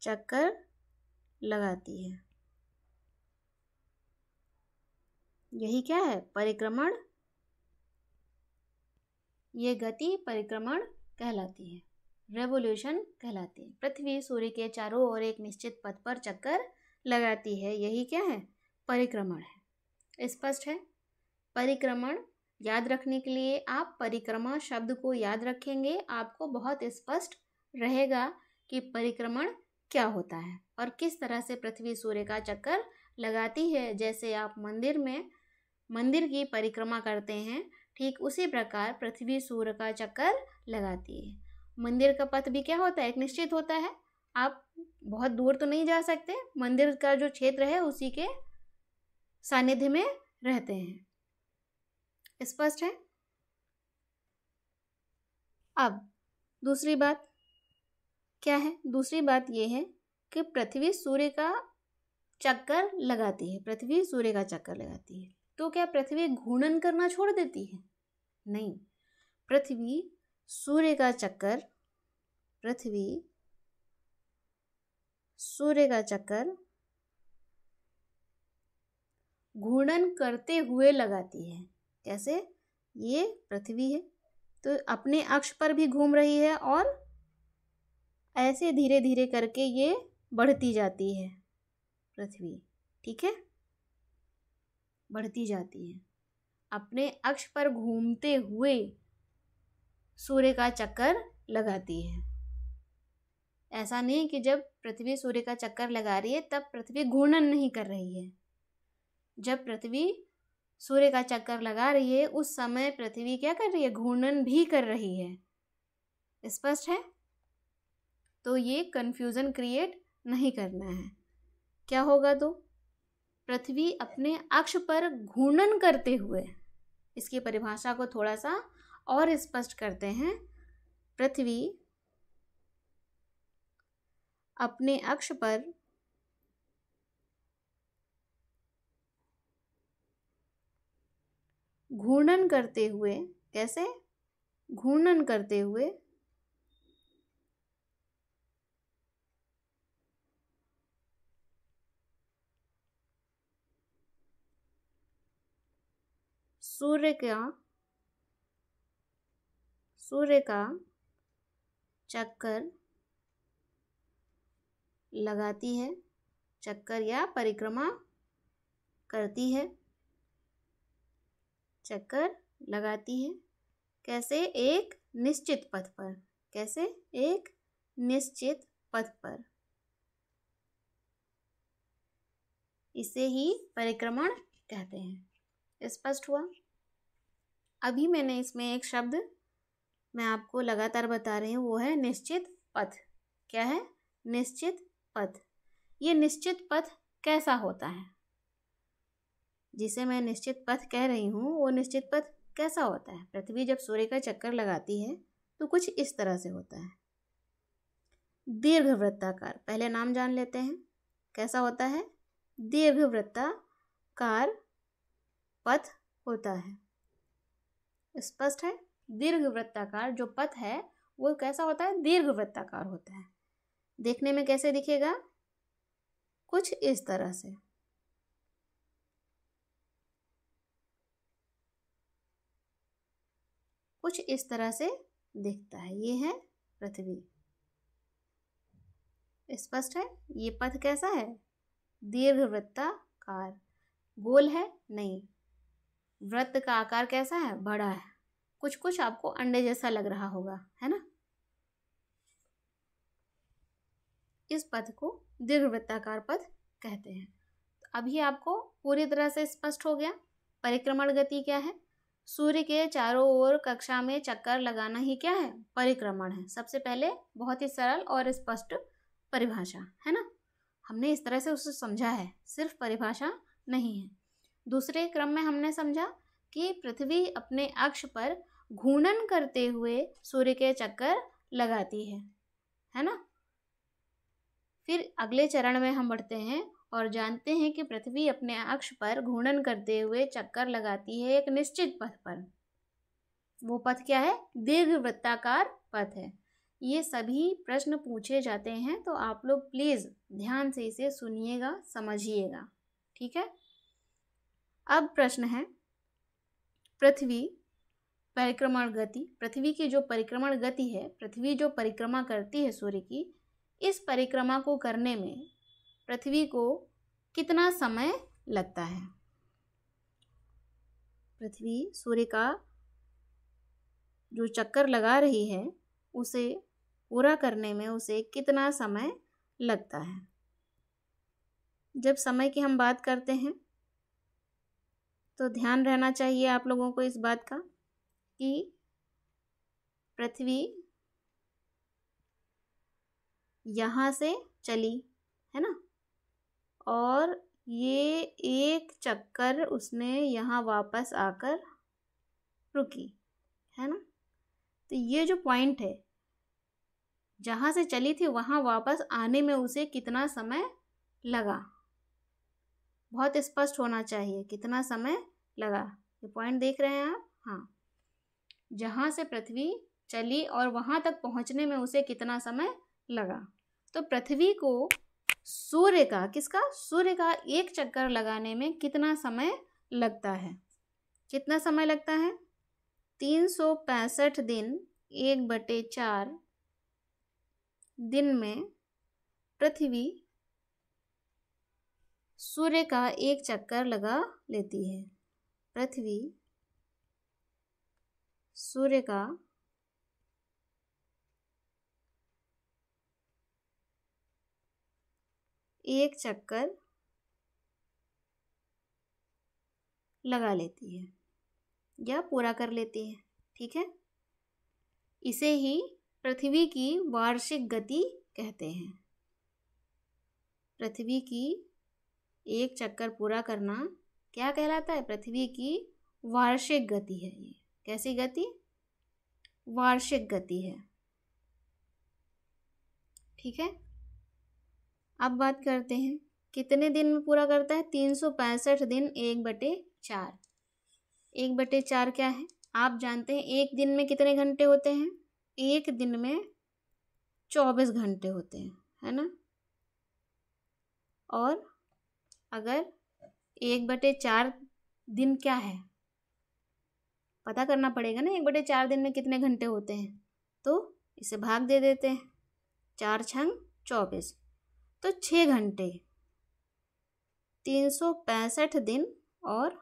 चक्कर लगाती है। यही क्या है? परिक्रमण। ये गति परिक्रमण कहलाती है, रेवोल्यूशन कहलाती है। पृथ्वी सूर्य के चारों ओर एक निश्चित पथ पर चक्कर लगाती है, यही क्या है? परिक्रमण है। स्पष्ट है? परिक्रमण याद रखने के लिए आप परिक्रमा शब्द को याद रखेंगे, आपको बहुत स्पष्ट रहेगा कि परिक्रमण क्या होता है और किस तरह से पृथ्वी सूर्य का चक्कर लगाती है। जैसे आप मंदिर में मंदिर की परिक्रमा करते हैं, ठीक उसी प्रकार पृथ्वी सूर्य का चक्कर लगाती है। मंदिर का पथ भी क्या होता है? एक निश्चित होता है। आप बहुत दूर तो नहीं जा सकते, मंदिर का जो क्षेत्र है उसी के सानिध्य में रहते हैं। स्पष्ट है? अब दूसरी बात क्या है? दूसरी बात यह है कि पृथ्वी सूर्य का चक्कर लगाती है। पृथ्वी सूर्य का चक्कर लगाती है तो क्या पृथ्वी घूर्णन करना छोड़ देती है? नहीं। पृथ्वी सूर्य का चक्कर घूर्णन करते हुए लगाती है। कैसे? ये पृथ्वी है तो अपने अक्ष पर भी घूम रही है और ऐसे धीरे धीरे करके ये बढ़ती जाती है पृथ्वी। ठीक है? बढ़ती जाती है, अपने अक्ष पर घूमते हुए सूर्य का चक्कर लगाती है। ऐसा नहीं कि जब पृथ्वी सूर्य का चक्कर लगा रही है तब पृथ्वी घूर्णन नहीं कर रही है। जब पृथ्वी सूर्य का चक्कर लगा रही है उस समय पृथ्वी क्या कर रही है? घूर्णन भी कर रही है। स्पष्ट है? तो ये कंफ्यूजन क्रिएट नहीं करना है। क्या होगा? तो पृथ्वी अपने अक्ष पर घूर्णन करते हुए, इसकी परिभाषा को थोड़ा सा और स्पष्ट करते हैं। पृथ्वी अपने अक्ष पर घूर्णन करते हुए, कैसे? घूर्णन करते हुए सूर्य का चक्कर लगाती है, चक्कर या परिक्रमा करती है, चक्कर लगाती है। कैसे? एक निश्चित पथ पर। कैसे? एक निश्चित पथ पर। इसे ही परिक्रमण कहते हैं। स्पष्ट हुआ? अभी मैंने इसमें एक शब्द मैं आपको लगातार बता रही हूँ, वो है निश्चित पथ। क्या है? निश्चित पथ। ये निश्चित पथ कैसा होता है? जिसे मैं निश्चित पथ कह रही हूँ वो निश्चित पथ कैसा होता है? पृथ्वी जब सूर्य का चक्कर लगाती है तो कुछ इस तरह से होता है, दीर्घवृत्ताकार। पहले नाम जान लेते हैं, कैसा होता है? दीर्घवृत्ताकार पथ होता है। स्पष्ट है? दीर्घवृत्ताकार जो पथ है वो कैसा होता है? दीर्घवृत्ताकार होता है। देखने में कैसे दिखेगा? कुछ इस तरह से। कुछ इस तरह से दिखता है। ये है पृथ्वी। स्पष्ट है? ये पथ कैसा है? दीर्घवृत्ताकार। गोल है? नहीं। वृत्त का आकार कैसा है? बड़ा है। कुछ कुछ आपको अंडे जैसा लग रहा होगा, है ना? इस पथ को दीर्घवृत्ताकार पथ कहते हैं। अभी आपको पूरी तरह से स्पष्ट हो गया परिक्रमण गति क्या है। सूर्य के चारों ओर कक्षा में चक्कर लगाना ही क्या है? परिक्रमण है। सबसे पहले बहुत ही सरल और स्पष्ट परिभाषा, है ना? हमने इस तरह से उसे समझा है, सिर्फ परिभाषा नहीं है। दूसरे क्रम में हमने समझा कि पृथ्वी अपने अक्ष पर घूर्णन करते हुए सूर्य के चक्कर लगाती है ना? फिर अगले चरण में हम बढ़ते हैं और जानते हैं कि पृथ्वी अपने अक्ष पर घूर्णन करते हुए चक्कर लगाती है एक निश्चित पथ पर। वो पथ क्या है? दीर्घवृत्ताकार पथ है। ये सभी प्रश्न पूछे जाते हैं, तो आप लोग प्लीज़ ध्यान से इसे सुनिएगा, समझिएगा, ठीक है। अब प्रश्न है पृथ्वी परिक्रमण गति। पृथ्वी की जो परिक्रमण गति है, पृथ्वी जो परिक्रमा करती है सूर्य की, इस परिक्रमा को करने में पृथ्वी को कितना समय लगता है? पृथ्वी सूर्य का जो चक्कर लगा रही है उसे पूरा करने में उसे कितना समय लगता है? जब समय की हम बात करते हैं तो ध्यान रहना चाहिए आप लोगों को इस बात का कि पृथ्वी यहाँ से चली, है ना, और ये एक चक्कर उसने यहाँ वापस आकर रुकी, है ना। तो ये जो पॉइंट है, जहाँ से चली थी वहाँ वापस आने में उसे कितना समय लगा, बहुत स्पष्ट होना चाहिए, कितना समय लगा। ये पॉइंट देख रहे हैं आप? हाँ, जहाँ से पृथ्वी चली और वहाँ तक पहुँचने में उसे कितना समय लगा। तो पृथ्वी को सूर्य का, किसका? सूर्य का एक चक्कर लगाने में कितना समय लगता है? कितना समय लगता है? 365 दिन 1/4 दिन में पृथ्वी सूर्य का एक चक्कर लगा लेती है। पृथ्वी सूर्य का एक चक्कर लगा लेती है या पूरा कर लेती है, ठीक है। इसे ही पृथ्वी की वार्षिक गति कहते हैं। पृथ्वी की एक चक्कर पूरा करना क्या कहलाता है? पृथ्वी की वार्षिक गति है। ये कैसी गति? वार्षिक गति है, ठीक है। अब बात करते हैं कितने दिन में पूरा करता है? 365 दिन 1/4। 1/4 क्या है? आप जानते हैं एक दिन में कितने घंटे होते हैं? एक दिन में 24 घंटे होते हैं, है ना। और अगर 1/4 दिन क्या है पता करना पड़ेगा ना, 1/4 दिन में कितने घंटे होते हैं, तो इसे भाग दे देते हैं, 4 छंग 24, तो 6 घंटे। 365 दिन और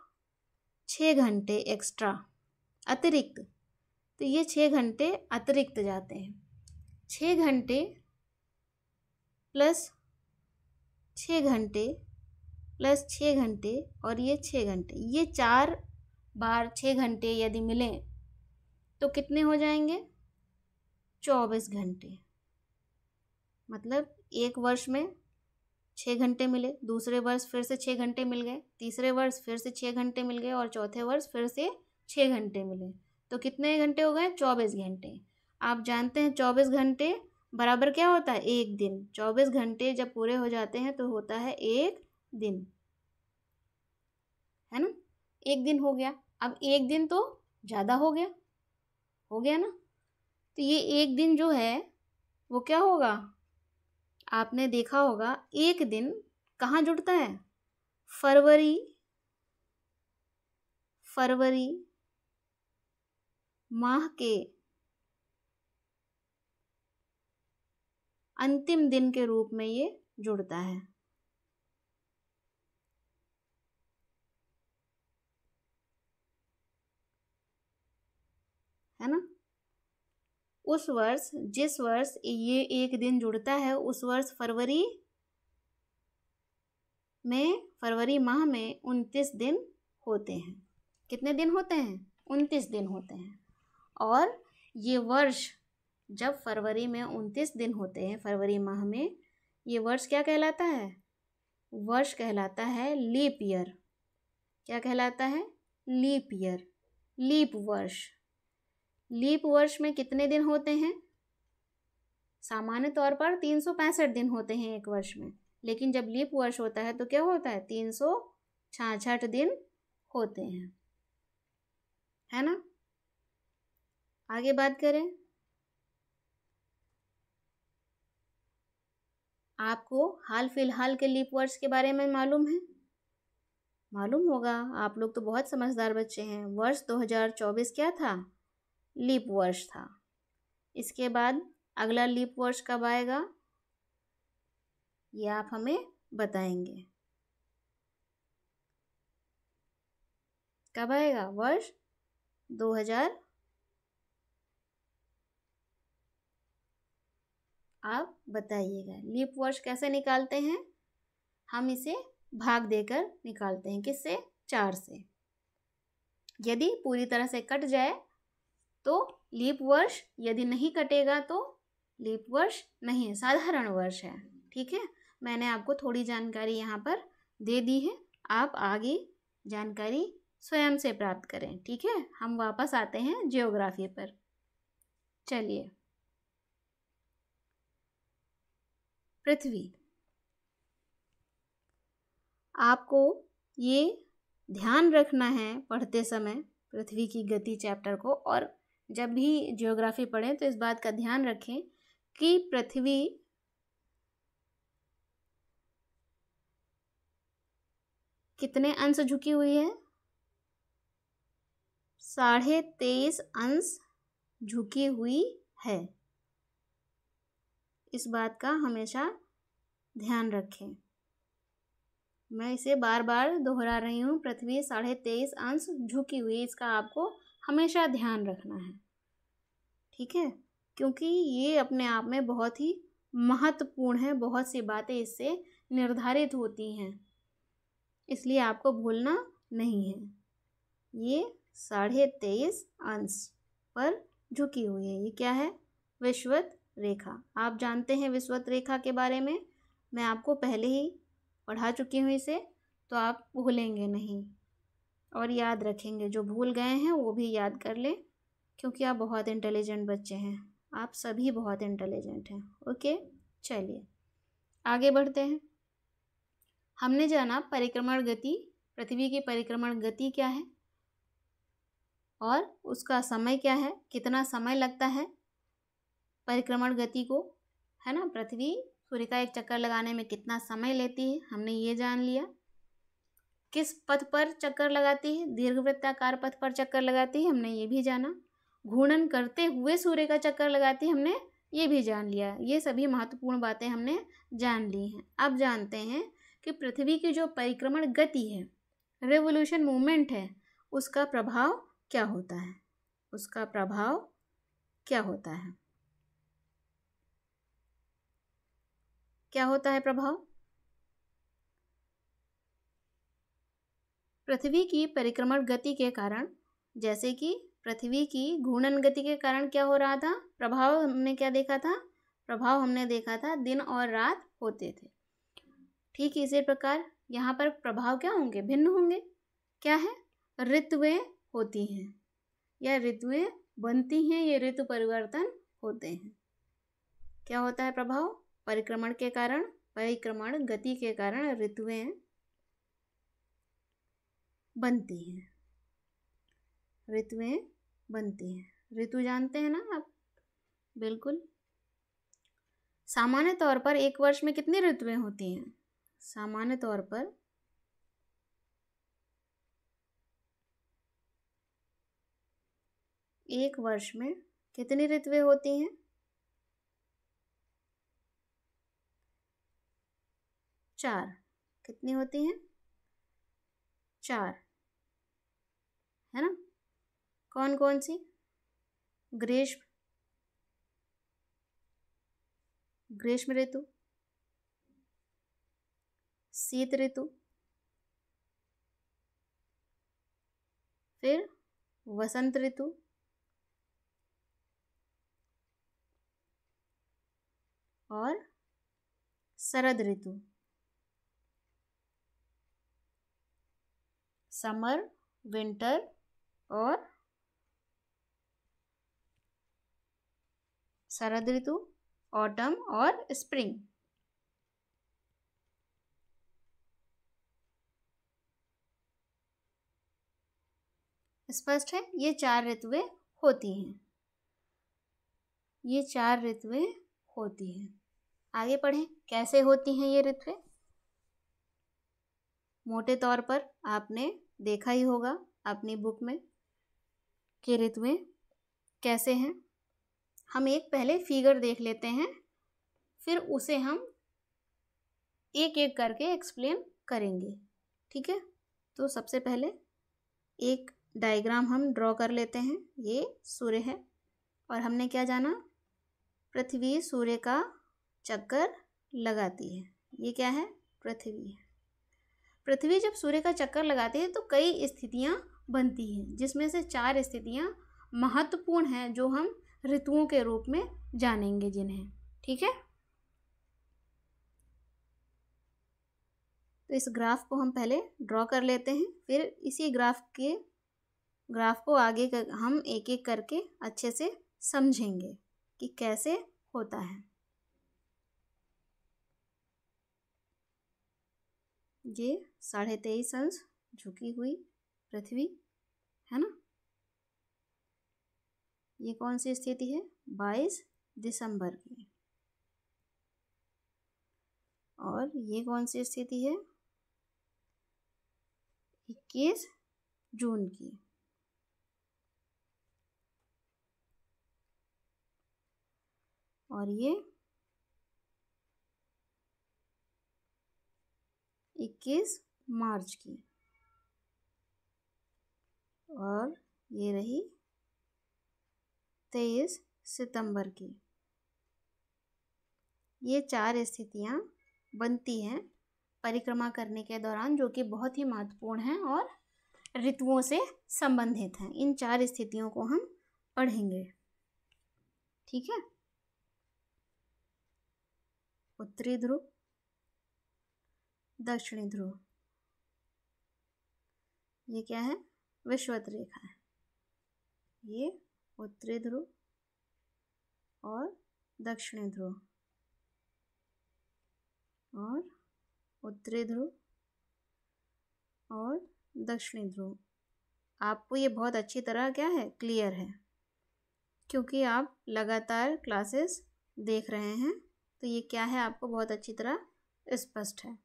6 घंटे एक्स्ट्रा, अतिरिक्त, तो ये 6 घंटे अतिरिक्त जाते हैं। 6 घंटे प्लस 6 घंटे प्लस 6 घंटे और ये 6 घंटे, ये 4 बार 6 घंटे यदि मिले तो कितने हो जाएंगे? 24 घंटे। मतलब एक वर्ष में 6 घंटे मिले, दूसरे वर्ष फिर से 6 घंटे मिल गए, तीसरे वर्ष फिर से 6 घंटे मिल गए और चौथे वर्ष फिर से 6 घंटे मिले, तो कितने घंटे हो गए? 24 घंटे। आप जानते हैं 24 घंटे बराबर क्या होता है? एक दिन। 24 घंटे जब पूरे हो जाते हैं तो होता है एक दिन, है ना। एक दिन हो गया। अब एक दिन तो ज़्यादा हो गया ना। तो ये एक दिन जो है वो क्या होगा? आपने देखा होगा एक दिन कहाँ जुड़ता है? फरवरी माह के अंतिम दिन के रूप में ये जुड़ता है ना। उस वर्ष, जिस वर्ष ये एक दिन जुड़ता है, उस वर्ष फरवरी माह में 29 दिन होते हैं। कितने दिन होते हैं? 29 दिन होते हैं। और ये वर्ष जब फरवरी में 29 दिन होते हैं, फरवरी माह में, ये वर्ष क्या कहलाता है? वर्ष कहलाता है लीप ईयर। क्या कहलाता है? लीप ईयर, लीप वर्ष। लीप वर्ष में कितने दिन होते हैं? सामान्य तौर पर 365 दिन होते हैं एक वर्ष में, लेकिन जब लीप वर्ष होता है तो क्या होता है, 366 दिन होते हैं, है ना। आगे बात करें, आपको हाल फिलहाल के लीप वर्ष के बारे में मालूम है? मालूम होगा, आप लोग तो बहुत समझदार बच्चे हैं। वर्ष 2024 क्या था? लीप वर्ष था। इसके बाद अगला लीप वर्ष कब आएगा, ये आप हमें बताएंगे। कब आएगा वर्ष 2000? आप बताइएगा। लीप वर्ष कैसे निकालते हैं? हम इसे भाग देकर निकालते हैं। किससे? 4 से। यदि पूरी तरह से कट जाए तो लीप वर्ष, यदि नहीं कटेगा तो लीप वर्ष नहीं है, साधारण वर्ष है। ठीक है, मैंने आपको थोड़ी जानकारी यहाँ पर दे दी है, आप आगे जानकारी स्वयं से प्राप्त करें। ठीक है, हम वापस आते हैं ज्योग्राफी पर। चलिए, पृथ्वी, आपको ये ध्यान रखना है पढ़ते समय पृथ्वी की गति चैप्टर को, और जब भी ज्योग्राफी पढ़ें तो इस बात का ध्यान रखें कि पृथ्वी कितने अंश झुकी हुई है? 23.5 अंश झुकी हुई है। इस बात का हमेशा ध्यान रखें। मैं इसे बार बार दोहरा रही हूँ, पृथ्वी 23.5 अंश झुकी हुई, इसका आपको हमेशा ध्यान रखना है। ठीक है, क्योंकि ये अपने आप में बहुत ही महत्वपूर्ण है, बहुत सी बातें इससे निर्धारित होती हैं, इसलिए आपको भूलना नहीं है। ये 23.5 अंश पर झुकी हुई है। ये क्या है? विषुवत रेखा। आप जानते हैं विषुवत रेखा के बारे में, मैं आपको पहले ही पढ़ा चुकी हूँ इसे, तो आप भूलेंगे नहीं और याद रखेंगे। जो भूल गए हैं वो भी याद कर लें, क्योंकि आप बहुत इंटेलिजेंट बच्चे हैं, आप सभी बहुत इंटेलिजेंट हैं। ओके, चलिए आगे बढ़ते हैं। हमने जाना परिक्रमण गति, पृथ्वी की परिक्रमण गति क्या है और उसका समय क्या है, कितना समय लगता है परिक्रमण गति को, है ना। पृथ्वी सूर्य का एक चक्कर लगाने में कितना समय लेती है, हमने ये जान लिया। किस पथ पर चक्कर लगाती है? दीर्घवृत्ताकार पथ पर चक्कर लगाती है, हमने ये भी जाना। घूर्णन करते हुए सूर्य का चक्कर लगाती है, हमने ये भी जान लिया। ये सभी महत्वपूर्ण बातें हमने जान ली हैं। अब जानते हैं कि पृथ्वी की जो परिक्रमण गति है, रेवोल्यूशन मूवमेंट है, उसका प्रभाव क्या होता है, उसका प्रभाव क्या होता है, क्या होता है प्रभाव? पृथ्वी की परिक्रमण गति के कारण, जैसे कि पृथ्वी की घूर्णन गति के कारण क्या हो रहा था, प्रभाव हमने क्या देखा था? प्रभाव हमने देखा था दिन और रात होते थे। ठीक इसी प्रकार यहाँ पर प्रभाव क्या होंगे? भिन्न होंगे। क्या है? ऋतुएं होती हैं या ऋतुएं बनती हैं, ये ऋतु परिवर्तन होते हैं। क्या होता है प्रभाव? परिक्रमण के कारण, परिक्रमण गति के कारण ऋतुएं बनती हैं, ऋतुएं बनती हैं। ऋतु जानते हैं ना आप? बिल्कुल। सामान्य तौर पर एक वर्ष में कितनी ऋतुएं होती हैं? सामान्य तौर पर एक वर्ष में कितनी ऋतुएं होती हैं? 4। कितनी होती हैं? 4, है ना। कौन कौन सी? ग्रीष्म ऋतु, शीत ऋतु, फिर वसंत ऋतु, और शरद ऋतु। समर, विंटर और शरद ऋतु, ऑटम और स्प्रिंग। स्पष्ट है? ये 4 ऋतुएं होती हैं, ये 4 ऋतुएं होती हैं। आगे पढ़ें, कैसे होती हैं ये ऋतुएं? मोटे तौर पर आपने देखा ही होगा अपनी बुक में कि ऋतुएं कैसे हैं। हम एक पहले फिगर देख लेते हैं, फिर उसे हम एक एक करके एक्सप्लेन करेंगे, ठीक है? तो सबसे पहले एक डायग्राम हम ड्रॉ कर लेते हैं। ये सूर्य है और हमने क्या जाना? पृथ्वी सूर्य का चक्कर लगाती है। ये क्या है? पृथ्वी है। पृथ्वी जब सूर्य का चक्कर लगाती है तो कई स्थितियां बनती हैं, जिसमें से 4 स्थितियां महत्वपूर्ण हैं जो हम ऋतुओं के रूप में जानेंगे जिन्हें, ठीक है? तो इस ग्राफ को हम पहले ड्रॉ कर लेते हैं, फिर इसी ग्राफ को आगे हम एक एक करके अच्छे से समझेंगे कि कैसे होता है। ये 23.5 अंश झुकी हुई पृथ्वी है ना। ये कौन सी स्थिति है? 22 दिसंबर की। और ये कौन सी स्थिति है? 21 जून की। और ये 21 मार्च की। और ये रही 23 सितंबर की। ये 4 स्थितियां बनती हैं परिक्रमा करने के दौरान, जो कि बहुत ही महत्वपूर्ण हैं और ऋतुओं से संबंधित हैं। इन 4 स्थितियों को हम पढ़ेंगे, ठीक है? उत्तरी ध्रुव, दक्षिणी ध्रुव, ये क्या है? विषुवत रेखा है। ये उत्तरी ध्रुव और दक्षिणी ध्रुव, और उत्तरी ध्रुव और दक्षिणी ध्रुव। आपको ये बहुत अच्छी तरह क्या है? क्लियर है, क्योंकि आप लगातार क्लासेस देख रहे हैं, तो ये क्या है? आपको बहुत अच्छी तरह स्पष्ट है।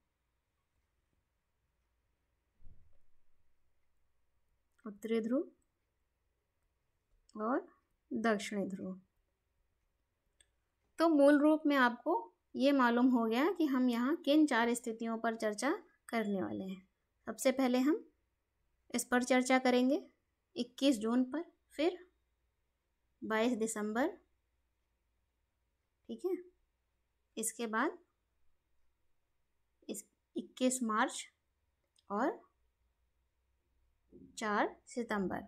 उत्तरी ध्रुव और दक्षिणी ध्रुव। तो मूल रूप में आपको ये मालूम हो गया कि हम यहाँ किन 4 स्थितियों पर चर्चा करने वाले हैं। सबसे पहले हम इस पर चर्चा करेंगे 21 जून पर, फिर 22 दिसंबर, ठीक है? इसके बाद 21 मार्च और 4 सितंबर।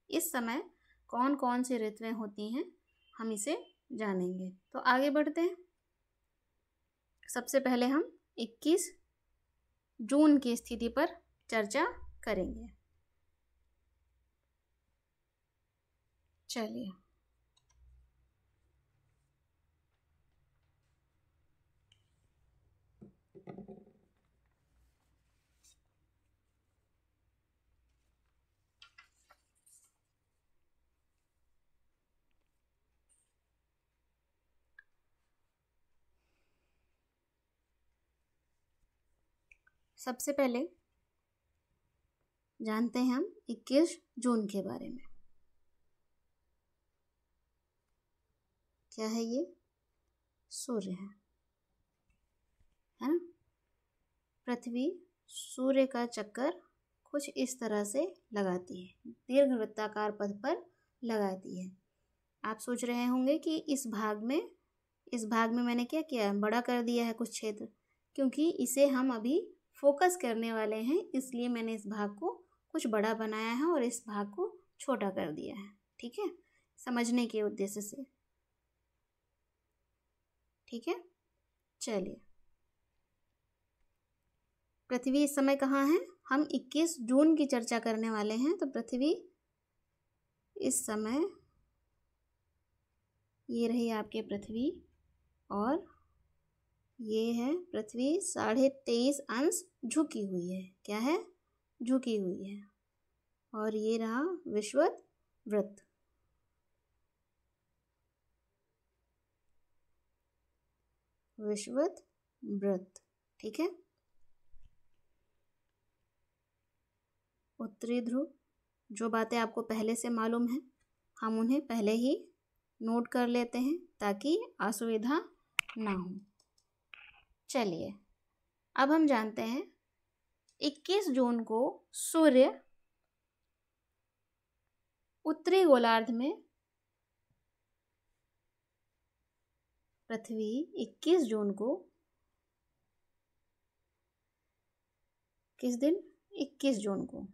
इस समय कौन कौन सी ऋतुएं होती हैं हम इसे जानेंगे। तो आगे बढ़ते हैं। सबसे पहले हम 21 जून की स्थिति पर चर्चा करेंगे। चलिए, सबसे पहले जानते हैं हम 21 जून के बारे में। क्या है ये? सूर्य है ना। पृथ्वी सूर्य का चक्कर कुछ इस तरह से लगाती है, दीर्घ वृत्ताकार पथ पर लगाती है। आप सोच रहे होंगे कि इस भाग में मैंने क्या किया है? बड़ा कर दिया है कुछ क्षेत्र, क्योंकि इसे हम अभी फोकस करने वाले हैं, इसलिए मैंने इस भाग को कुछ बड़ा बनाया है और इस भाग को छोटा कर दिया है, ठीक है? समझने के उद्देश्य से, ठीक है? चलिए, पृथ्वी इस समय कहाँ है? हम 21 जून की चर्चा करने वाले हैं। तो पृथ्वी इस समय, ये रही आपके पृथ्वी, और ये है पृथ्वी 23.5 अंश झुकी हुई है। क्या है? झुकी हुई है। और ये रहा विषुवत वृत्त। विषुवत वृत्त, ठीक है। उत्तरी ध्रुव, जो बातें आपको पहले से मालूम है हम उन्हें पहले ही नोट कर लेते हैं ताकि असुविधा ना हो। चलिए अब हम जानते हैं 21 जून को सूर्य उत्तरी गोलार्ध में, पृथ्वी 21 जून को किस दिन, 21 जून को,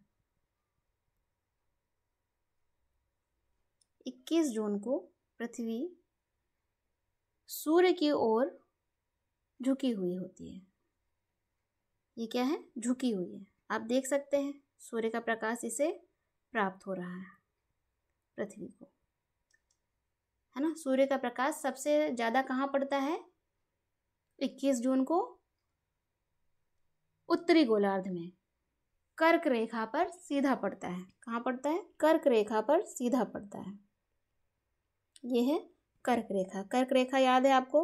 21 जून को पृथ्वी सूर्य की ओर झुकी हुई होती है। ये क्या है, झुकी हुई है। आप देख सकते हैं सूर्य का प्रकाश इसे प्राप्त हो रहा है पृथ्वी को, है ना। सूर्य का प्रकाश सबसे ज़्यादा कहाँ पड़ता है, 21 जून को उत्तरी गोलार्ध में, कर्क रेखा पर सीधा पड़ता है। कहाँ पड़ता है, कर्क रेखा पर सीधा पड़ता है। ये है कर्क रेखा। कर्क रेखा याद है आपको,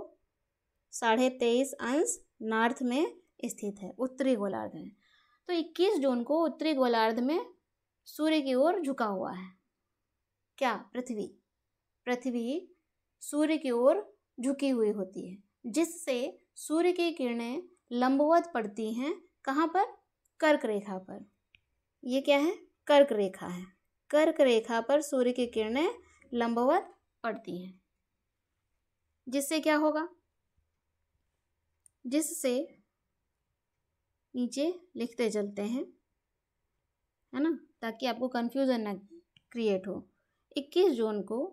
23.5 नॉर्थ में स्थित है उत्तरी गोलार्ध में। तो 21 जून को उत्तरी गोलार्ध में सूर्य की ओर झुका हुआ है क्या, पृथ्वी सूर्य की ओर झुकी हुई होती है, जिससे सूर्य की किरणें लंबवत पड़ती हैं। कहाँ पर, कर्क रेखा पर। ये क्या है, कर्क रेखा है। कर्क रेखा पर सूर्य की किरणें लंबवत पड़ती हैं, जिससे क्या होगा, जिससे नीचे लिखते चलते हैं, है ना, ताकि आपको कंफ्यूजन ना क्रिएट हो। 21 जून को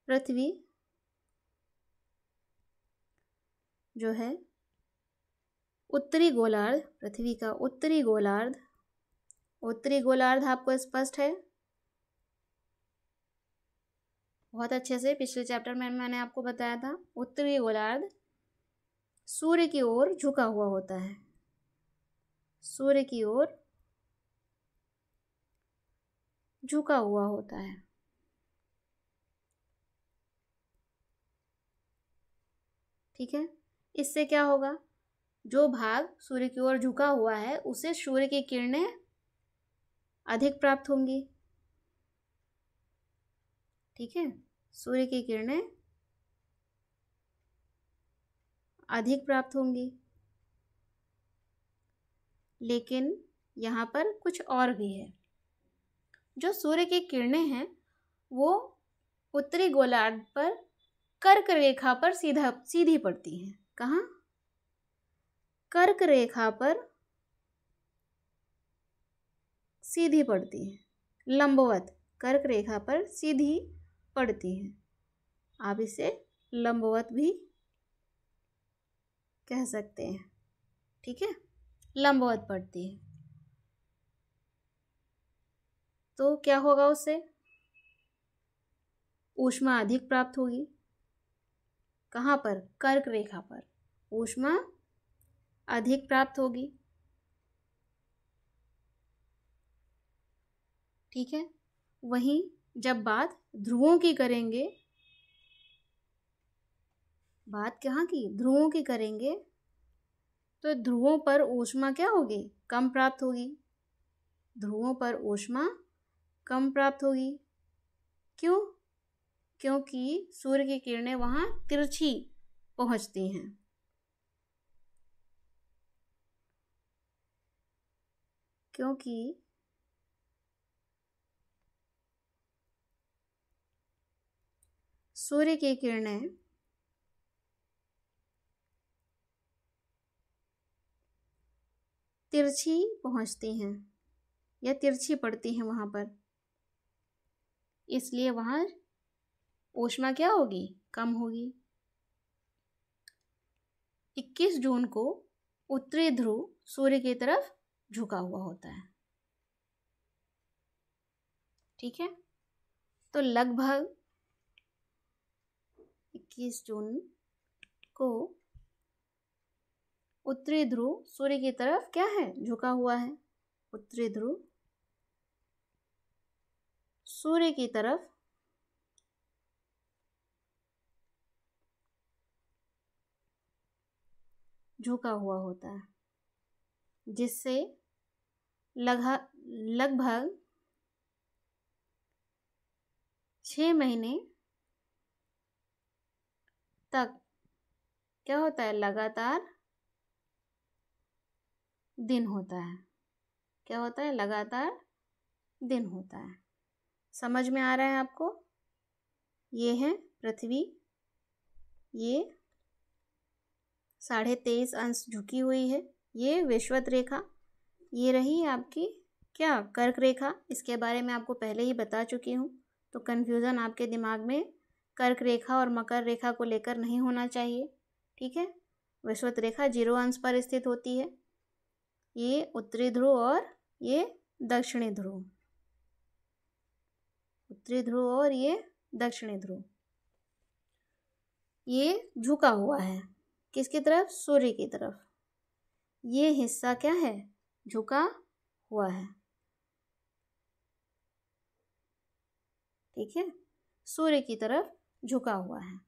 पृथ्वी जो है उत्तरी गोलार्ध, पृथ्वी का उत्तरी गोलार्ध, उत्तरी गोलार्ध आपको स्पष्ट है बहुत अच्छे से, पिछले चैप्टर में मैंने आपको बताया था। उत्तरी गोलार्ध सूर्य की ओर झुका हुआ होता है, सूर्य की ओर झुका हुआ होता है, ठीक है। इससे क्या होगा, जो भाग सूर्य की ओर झुका हुआ है उसे सूर्य की किरणें अधिक प्राप्त होंगी, ठीक है। सूर्य की किरणें अधिक प्राप्त होंगी। लेकिन यहाँ पर कुछ और भी है। जो सूर्य की किरणें हैं वो उत्तरी गोलार्ध पर कर्क रेखा पर सीधी पड़ती हैं। कहाँ, कर्क रेखा पर सीधी पड़ती हैं, लंबवत, कर्क रेखा पर सीधी पड़ती हैं। आप इसे लंबवत भी कह सकते हैं, ठीक है, लंबवत पड़ती है। तो क्या होगा, उससे ऊष्मा अधिक प्राप्त होगी। कहाँ पर, कर्क रेखा पर ऊष्मा अधिक प्राप्त होगी, ठीक है। वहीं जब बात ध्रुवों की करेंगे, बात कहाँ की, ध्रुवों की करेंगे, तो ध्रुवों पर ऊष्मा क्या होगी, कम प्राप्त होगी। ध्रुवों पर ऊष्मा कम प्राप्त होगी। क्यों, क्योंकि सूर्य की किरणें वहाँ तिरछी पहुँचती हैं, क्योंकि सूर्य की किरणें तिरछी पहुँचती हैं या तिरछी पड़ती हैं वहाँ पर, इसलिए वहाँ ऊष्मा क्या होगी, कम होगी। 21 जून को उत्तरी ध्रुव सूर्य की तरफ झुका हुआ होता है, ठीक है। तो लगभग 21 जून को उत्तरी ध्रुव सूर्य की तरफ क्या है, झुका हुआ है। उत्तरी ध्रुव सूर्य की तरफ झुका हुआ होता है, जिससे लगभग 6 महीने तक क्या होता है, लगातार दिन होता है। क्या होता है, लगातार दिन होता है। समझ में आ रहा है आपको? ये है पृथ्वी, ये 23.5 अंश झुकी हुई है, ये विषुवत रेखा, ये रही आपकी क्या, कर्क रेखा। इसके बारे में आपको पहले ही बता चुकी हूँ, तो कन्फ्यूज़न आपके दिमाग में कर्क रेखा और मकर रेखा को लेकर नहीं होना चाहिए। ठीक है, विषुवत रेखा 0 अंश पर स्थित होती है। ये उत्तरी ध्रुव और ये दक्षिणी ध्रुव, उत्तरी ध्रुव और ये दक्षिणी ध्रुव। ये झुका हुआ है किसकी तरफ, सूर्य की तरफ। ये हिस्सा क्या है, झुका हुआ है। ठीक है, सूर्य की तरफ झुका हुआ है,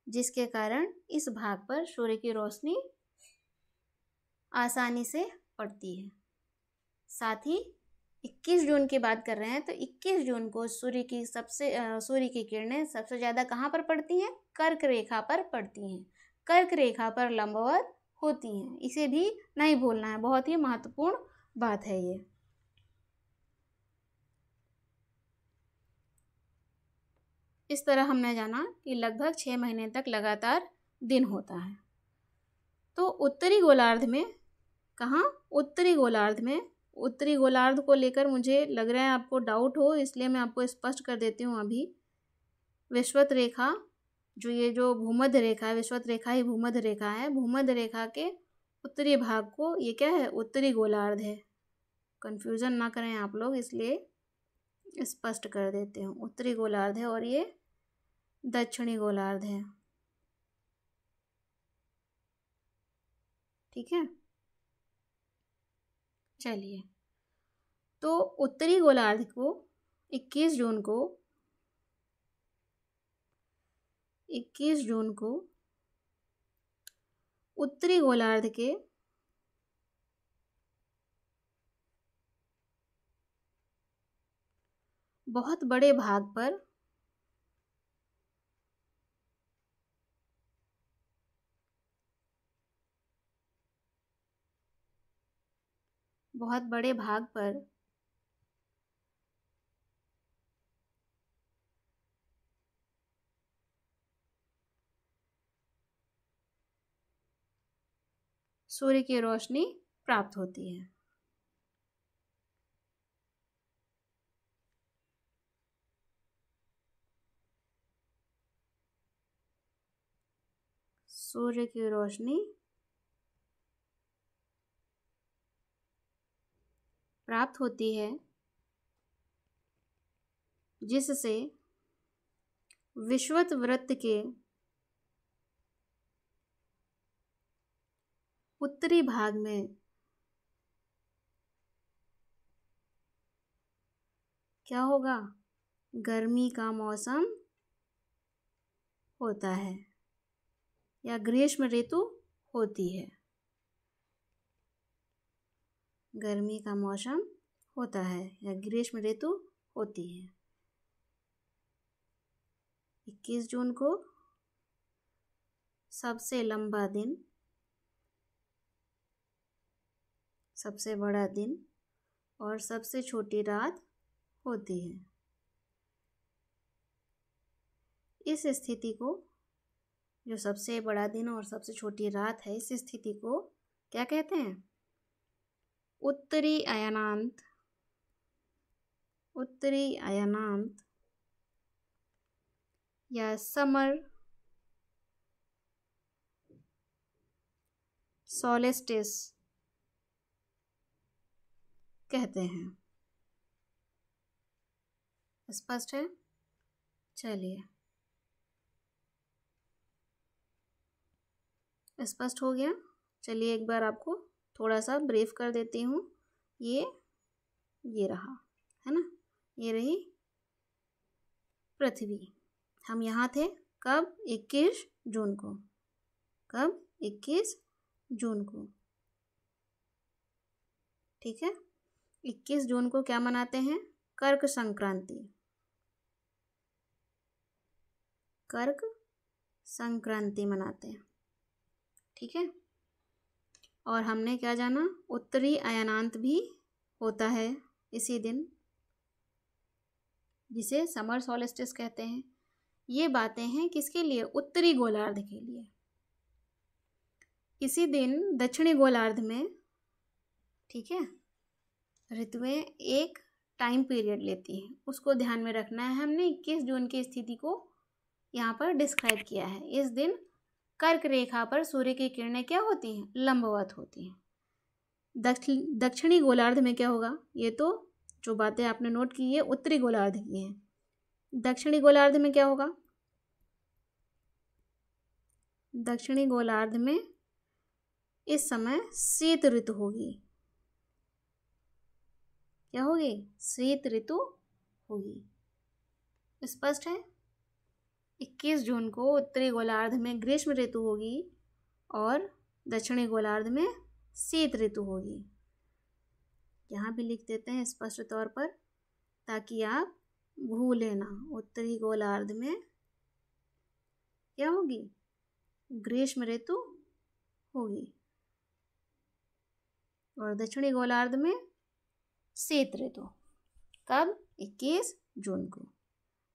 जिसके कारण इस भाग पर सूर्य की रोशनी आसानी से पड़ती है। साथ ही 21 जून की बात कर रहे हैं, तो 21 जून को सूर्य की किरणें सबसे ज़्यादा कहाँ पर पड़ती हैं, कर्क रेखा पर पड़ती हैं। कर्क रेखा पर लंबवत होती हैं, इसे भी नहीं भूलना है, बहुत ही महत्वपूर्ण बात है ये। इस तरह हमने जाना कि लगभग 6 महीने तक लगातार दिन होता है। तो उत्तरी गोलार्ध में, कहाँ, उत्तरी गोलार्ध में, उत्तरी गोलार्ध को लेकर मुझे लग रहा है आपको डाउट हो, इसलिए मैं आपको स्पष्ट कर देती हूँ अभी। विषुवत रेखा जो भूमध्य रेखा है, विषुवत रेखा ही भूमध्य रेखा है, भूमध्य रेखा के उत्तरी भाग को ये क्या है, उत्तरी गोलार्ध है। कन्फ्यूज़न ना करें आप लोग, इसलिए स्पष्ट कर देते हूँ। उत्तरी गोलार्ध है और ये दक्षिणी गोलार्ध है। ठीक है, चलिए। तो उत्तरी गोलार्ध को 21 जून को उत्तरी गोलार्ध के बहुत बड़े भाग पर सूर्य की रोशनी प्राप्त होती है। सूर्य की रोशनी प्राप्त होती है, जिससे विषुवत वृत्त के उत्तरी भाग में क्या होगा, गर्मी का मौसम होता है या ग्रीष्म ऋतु होती है। गर्मी का मौसम होता है या ग्रीष्म ऋतु होती है। 21 जून को सबसे लंबा दिन, सबसे बड़ा दिन और सबसे छोटी रात होती है। इस स्थिति को, जो सबसे बड़ा दिन और सबसे छोटी रात है, इस स्थिति को क्या कहते हैं, उत्तरी अयनांत। उत्तरी अयनांत या समर सोलेस्टिस कहते हैं। स्पष्ट है? चलिए, स्पष्ट हो गया। चलिए एक बार आपको थोड़ा सा ब्रीफ कर देती हूँ। ये ये रहा, है ना, ये रही पृथ्वी। हम यहाँ थे कब? 21 जून को। कब? 21 जून को, ठीक है। 21 जून को क्या मनाते हैं? कर्क संक्रांति। कर्क संक्रांति मनाते हैं, ठीक है। और हमने क्या जाना? उत्तरी अयनांत भी होता है इसी दिन, जिसे समर सॉलिस्टिस कहते हैं। ये बातें हैं किसके लिए? उत्तरी गोलार्ध के लिए। इसी दिन दक्षिणी गोलार्ध में, ठीक है, ऋतुएं एक टाइम पीरियड लेती हैं, उसको ध्यान में रखना है। हमने 21 जून की स्थिति को यहाँ पर डिस्क्राइब किया है। इस दिन कर्क रेखा पर सूर्य की किरणें क्या होती हैं? लंबवत होती हैं। दक्षिणी गोलार्ध में क्या होगा? ये तो जो बातें आपने नोट की है उत्तरी गोलार्ध की हैं। दक्षिणी गोलार्ध में क्या होगा? दक्षिणी गोलार्ध में इस समय शीत ऋतु होगी। क्या होगी? शीत ऋतु होगी। स्पष्ट है? 21 जून को उत्तरी गोलार्ध में ग्रीष्म ऋतु होगी और दक्षिणी गोलार्ध में शीत ऋतु होगी। यहाँ भी लिख देते हैं स्पष्ट तौर पर, ताकि आप भूलें ना। उत्तरी गोलार्ध में क्या होगी? ग्रीष्म ऋतु होगी और दक्षिणी गोलार्ध में शीत ऋतु। कब? 21 जून को।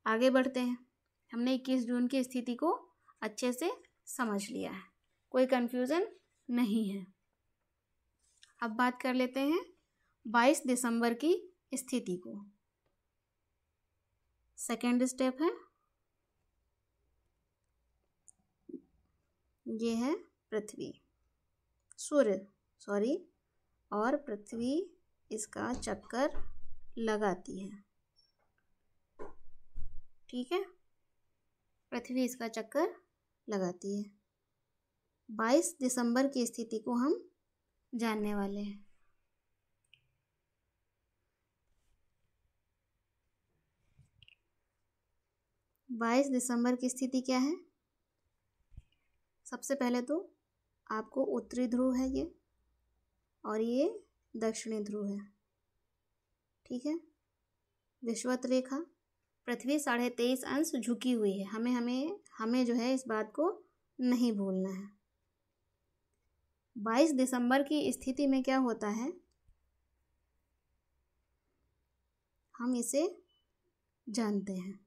आगे बढ़ते हैं। हमने 21 जून की स्थिति को अच्छे से समझ लिया है, कोई कंफ्यूजन नहीं है। अब बात कर लेते हैं 22 दिसंबर की स्थिति को। सेकेंड स्टेप है, ये है पृथ्वी, सूर्य सॉरी, और पृथ्वी इसका चक्कर लगाती है, ठीक है। पृथ्वी इसका चक्कर लगाती है। 22 दिसंबर की स्थिति को हम जानने वाले हैं। बाईस दिसंबर की स्थिति क्या है? सबसे पहले तो आपको उत्तरी ध्रुव है ये, और ये दक्षिणी ध्रुव है, ठीक है। विषुवत रेखा, पृथ्वी 23.5 अंश झुकी हुई है। हमें जो है इस बात को नहीं भूलना है। 22 दिसंबर की स्थिति में क्या होता है, हम इसे जानते हैं।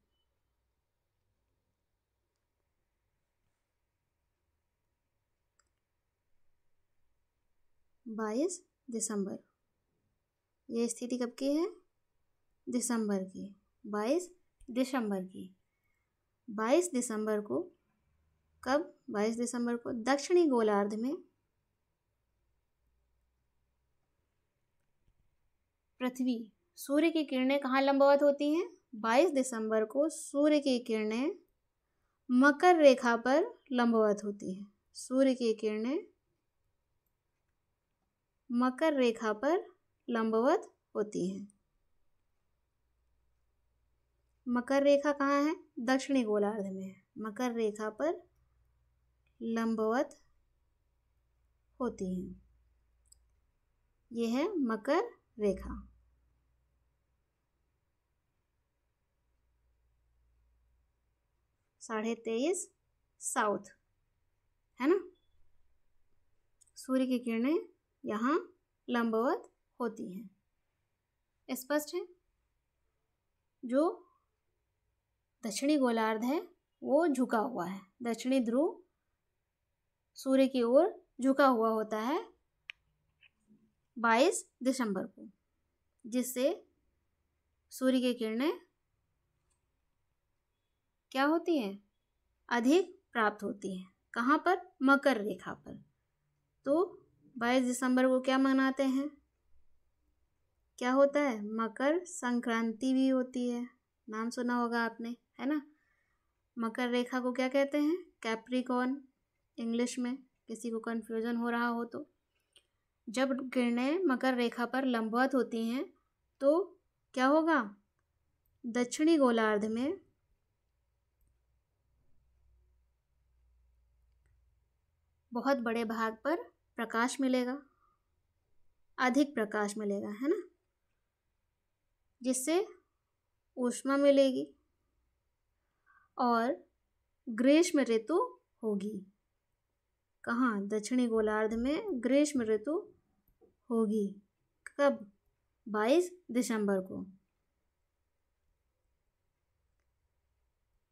बाईस दिसंबर, ये स्थिति कब की है? दिसंबर की, 22 दिसंबर की। 22 दिसंबर को, कब? 22 दिसंबर को दक्षिणी गोलार्ध में पृथ्वी, सूर्य की किरणें कहाँ लंबवत होती हैं? 22 दिसंबर को सूर्य की किरणें मकर रेखा पर लंबवत होती हैं। सूर्य की किरणें मकर रेखा पर लंबवत होती हैं। मकर रेखा कहाँ है? दक्षिणी गोलार्ध में है। मकर रेखा पर लंबवत होती हैं। यह है मकर रेखा। साढ़े 23 साउथ, है ना। सूर्य की किरणें यहाँ लंबवत होती हैं। स्पष्ट है? जो दक्षिणी गोलार्ध है वो झुका हुआ है। दक्षिणी ध्रुव सूर्य की ओर झुका हुआ होता है 22 दिसंबर को, जिससे सूर्य की किरणें क्या होती हैं? अधिक प्राप्त होती हैं। कहाँ पर? मकर रेखा पर। तो 22 दिसंबर को क्या मनाते हैं? क्या होता है? मकर संक्रांति भी होती है। नाम सुना होगा आपने, है ना। मकर रेखा को क्या कहते हैं? कैप्रिकॉर्न इंग्लिश में, किसी को कन्फ्यूजन हो रहा हो तो। जब किरणें मकर रेखा पर लंबवत होती हैं तो क्या होगा, दक्षिणी गोलार्ध में बहुत बड़े भाग पर प्रकाश मिलेगा, अधिक प्रकाश मिलेगा, है ना, जिससे ऊष्मा मिलेगी और ग्रीष्म ऋतु होगी। कहाँ, दक्षिणी गोलार्ध में ग्रीष्म ऋतु होगी। कब, 22 दिसंबर को।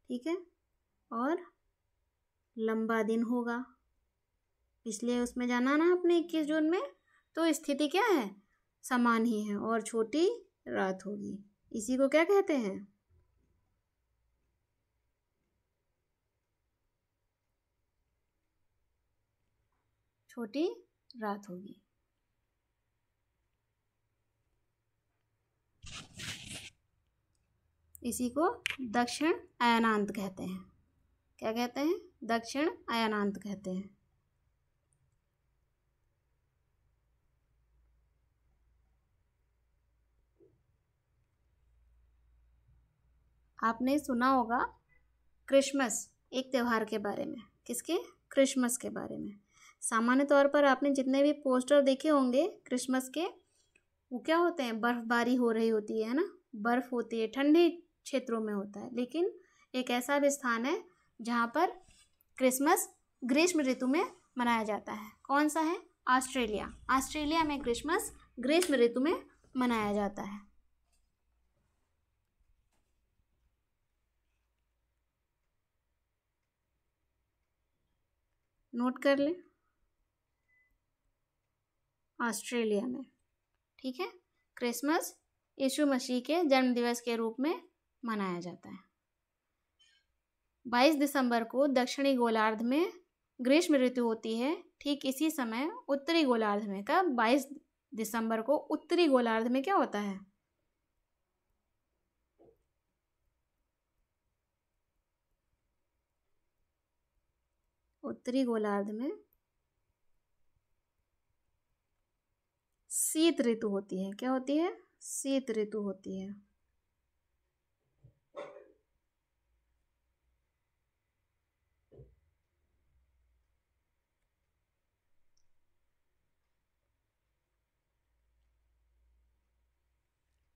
ठीक है, और लंबा दिन होगा। पिछले उसमें जाना ना अपने 21 जून में, तो स्थिति क्या है, समान ही है, और छोटी रात होगी। इसी को क्या कहते हैं, छोटी रात होगी। इसी को दक्षिण अयनांत कहते हैं। क्या कहते हैं, दक्षिण अयनांत कहते हैं। आपने सुना होगा क्रिसमस, एक त्यौहार के बारे में। किसके, क्रिसमस के बारे में। सामान्य तौर पर आपने जितने भी पोस्टर देखे होंगे क्रिसमस के, वो क्या होते हैं, बर्फबारी हो रही होती है ना, बर्फ होती है, ठंडे क्षेत्रों में होता है। लेकिन एक ऐसा भी स्थान है जहाँ पर क्रिसमस ग्रीष्म ऋतु में मनाया जाता है। कौन सा है, ऑस्ट्रेलिया। ऑस्ट्रेलिया में क्रिसमस ग्रीष्म ऋतु में मनाया जाता है। नोट कर लें, ऑस्ट्रेलिया में। ठीक है, क्रिसमस यीशु मसीह के जन्म दिवस के रूप में मनाया जाता है। 22 दिसंबर को दक्षिणी गोलार्ध में ग्रीष्म ऋतु होती है। ठीक इसी समय उत्तरी गोलार्ध में, कब, 22 दिसंबर को उत्तरी गोलार्ध में क्या होता है, उत्तरी गोलार्ध में शीत ऋतु होती है। क्या होती है, शीत ऋतु होती है।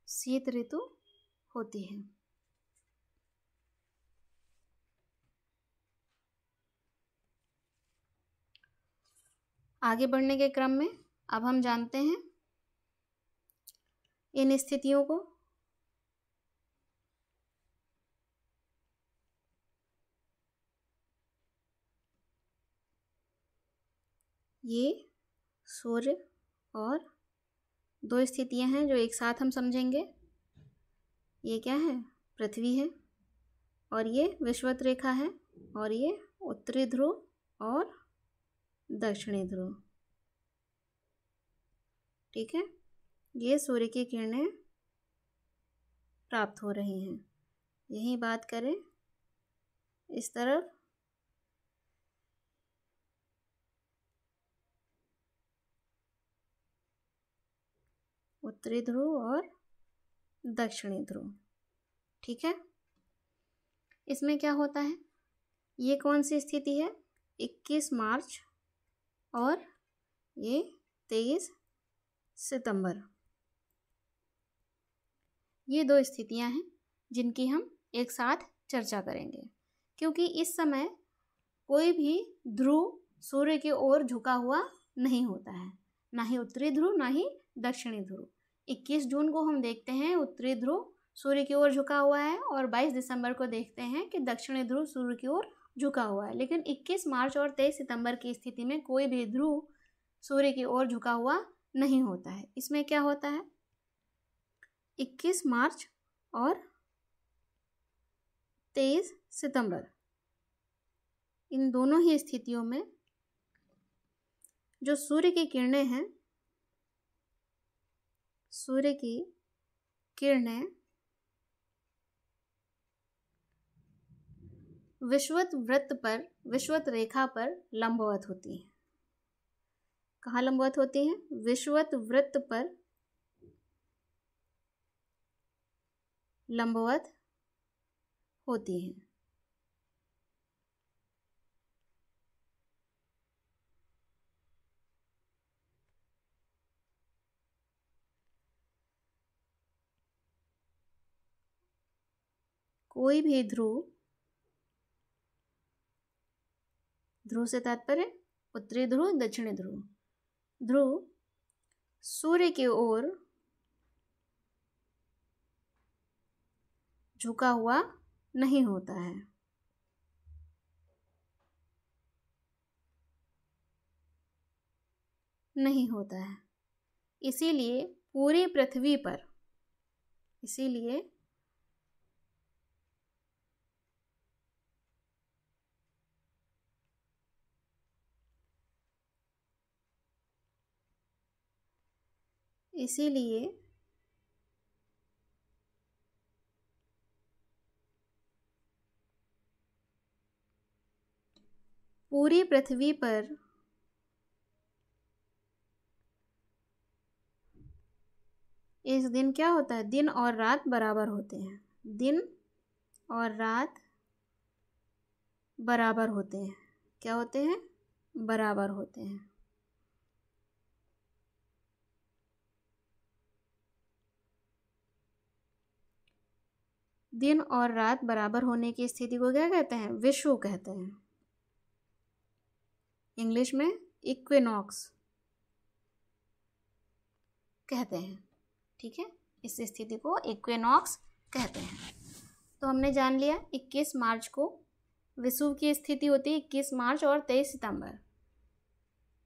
शीत ऋतु होती है। आगे बढ़ने के क्रम में अब हम जानते हैं इन स्थितियों को। ये सूर्य और दो स्थितियां हैं जो एक साथ हम समझेंगे। ये क्या है, पृथ्वी है, और ये विषुवत रेखा है, और ये उत्तरी ध्रुव और दक्षिणी ध्रुव। ठीक है, ये सूर्य की किरणें प्राप्त हो रही हैं। यही बात करें इस तरफ, उत्तरी ध्रुव और दक्षिणी ध्रुव। ठीक है, इसमें क्या होता है, ये कौन सी स्थिति है, 21 मार्च और ये 23 सितंबर। ये दो स्थितियां हैं जिनकी हम एक साथ चर्चा करेंगे, क्योंकि इस समय कोई भी ध्रुव सूर्य की ओर झुका हुआ नहीं होता है, ना ही उत्तरी ध्रुव ना ही दक्षिणी ध्रुव। 21 जून को हम देखते हैं उत्तरी ध्रुव सूर्य की ओर झुका हुआ है, और 22 दिसंबर को देखते हैं कि दक्षिणी ध्रुव सूर्य की ओर झुका हुआ है। लेकिन 21 मार्च और 23 सितंबर की स्थिति में कोई भी ध्रुव सूर्य की ओर झुका हुआ नहीं होता है। इसमें क्या होता है, 21 मार्च और 23 सितंबर, इन दोनों ही स्थितियों में जो सूर्य की किरणें हैं, सूर्य की किरणें विषुवत वृत्त पर, विषुवत रेखा पर लंबवत होती हैं। कहाँ लंबवत होती हैं, विषुवत वृत्त पर लंबवत होती हैं। कोई भी ध्रुव, ध्रुव से तात्पर्य उत्तरी ध्रुव, दक्षिणी ध्रुव, ध्रुव सूर्य की ओर झुका हुआ नहीं होता है। नहीं होता है। इसीलिए पूरी पृथ्वी पर, इसीलिए इसीलिए पूरी पृथ्वी पर इस दिन क्या होता है, दिन और रात बराबर होते हैं। दिन और रात बराबर होते हैं। क्या होते हैं? बराबर होते हैं। दिन और रात बराबर होने की स्थिति को क्या कहते हैं? विषुव कहते हैं। इंग्लिश में इक्विनॉक्स कहते हैं। ठीक है, इस स्थिति को इक्विनॉक्स कहते हैं। तो हमने जान लिया 21 मार्च को विषुव की स्थिति होती है। 21 मार्च और 23 सितंबर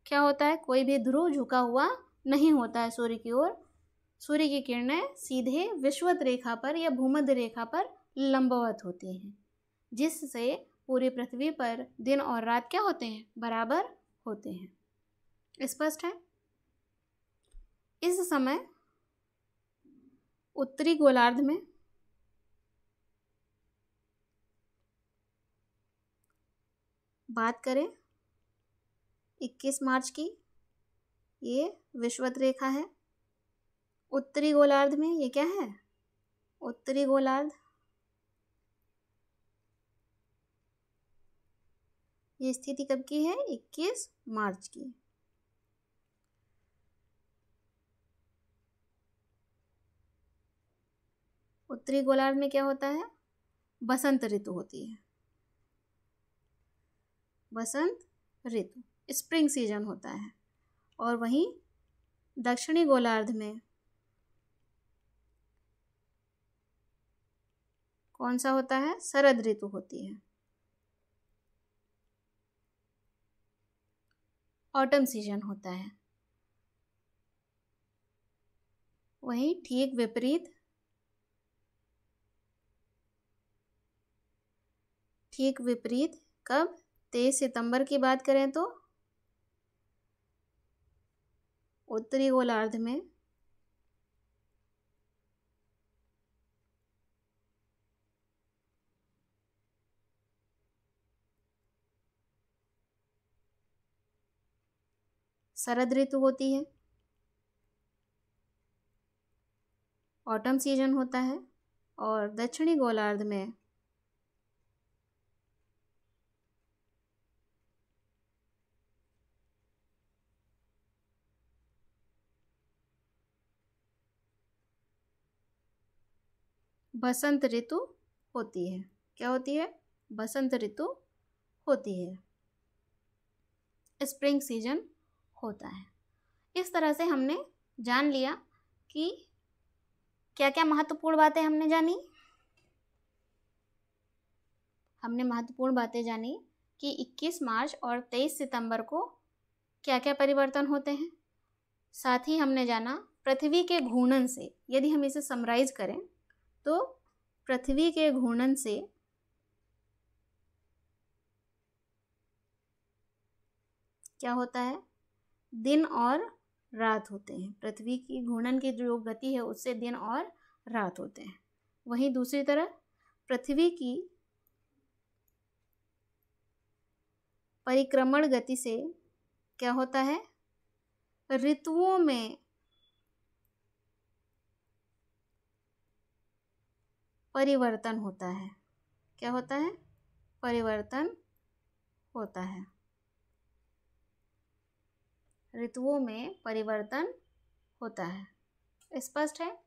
क्या होता है? कोई भी ध्रुव झुका हुआ नहीं होता है सूर्य की ओर। सूर्य की किरणें सीधे विषुवत रेखा पर या भूमध्य रेखा पर लंबवत होती हैं, जिससे पूरी पृथ्वी पर दिन और रात क्या होते हैं? बराबर होते हैं। स्पष्ट है? इस समय उत्तरी गोलार्ध में बात करें 21 मार्च की, ये विषुवत रेखा है। उत्तरी गोलार्ध में ये क्या है? उत्तरी गोलार्ध, ये स्थिति कब की है? 21 मार्च की। उत्तरी गोलार्ध में क्या होता है? बसंत ऋतु होती है। बसंत ऋतु, स्प्रिंग सीजन होता है। और वहीं दक्षिणी गोलार्ध में कौन सा होता है? शरद ऋतु होती है। ऑटम सीजन होता है। वहीं ठीक विपरीत, ठीक विपरीत कब? 23 सितंबर की बात करें तो उत्तरी गोलार्ध में शरद ऋतु होती है, ऑटम सीजन होता है। और दक्षिणी गोलार्ध में बसंत ऋतु होती है। क्या होती है? बसंत ऋतु होती है। स्प्रिंग सीजन होता है। इस तरह से हमने जान लिया कि क्या क्या महत्वपूर्ण बातें हमने जानी। हमने महत्वपूर्ण बातें जानी कि 21 मार्च और 23 सितंबर को क्या क्या परिवर्तन होते हैं। साथ ही हमने जाना पृथ्वी के घूर्णन से, यदि हम इसे समराइज करें तो पृथ्वी के घूर्णन से क्या होता है? दिन और रात होते हैं। पृथ्वी की घूर्णन की जो गति है उससे दिन और रात होते हैं। वहीं दूसरी तरफ पृथ्वी की परिक्रमण गति से क्या होता है? ऋतुओं में परिवर्तन होता है। क्या होता है? परिवर्तन होता है। ऋतुओं में परिवर्तन होता है। स्पष्ट है?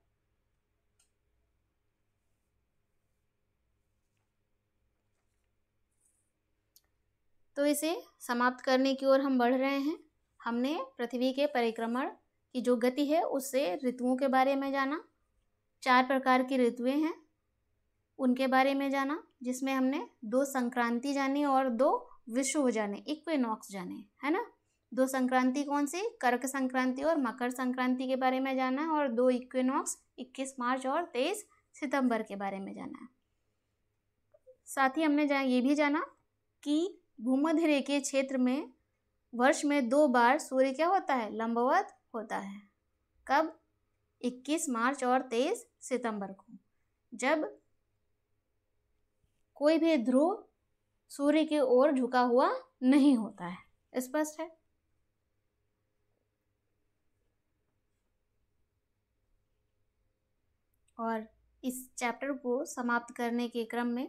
तो इसे समाप्त करने की ओर हम बढ़ रहे हैं। हमने पृथ्वी के परिक्रमण की जो गति है उससे ऋतुओं के बारे में जाना, 4 प्रकार की ऋतुएं हैं उनके बारे में जाना, जिसमें हमने 2 संक्रांति जानी और 2 विषुव जाने, इक्विनॉक्स जाने, है ना। 2 संक्रांति कौन सी? कर्क संक्रांति और मकर संक्रांति के बारे में जाना है, और 2 इक्विनॉक्स 21 मार्च और 23 सितंबर के बारे में जाना है। साथ ही हमने ये भी जाना कि भूमध्य रेखीय क्षेत्र में वर्ष में 2 बार सूर्य क्या होता है? लंबवत होता है। कब? 21 मार्च और 23 सितंबर को, जब कोई भी ध्रुव सूर्य की ओर झुका हुआ नहीं होता है। स्पष्ट है? और इस चैप्टर को समाप्त करने के क्रम में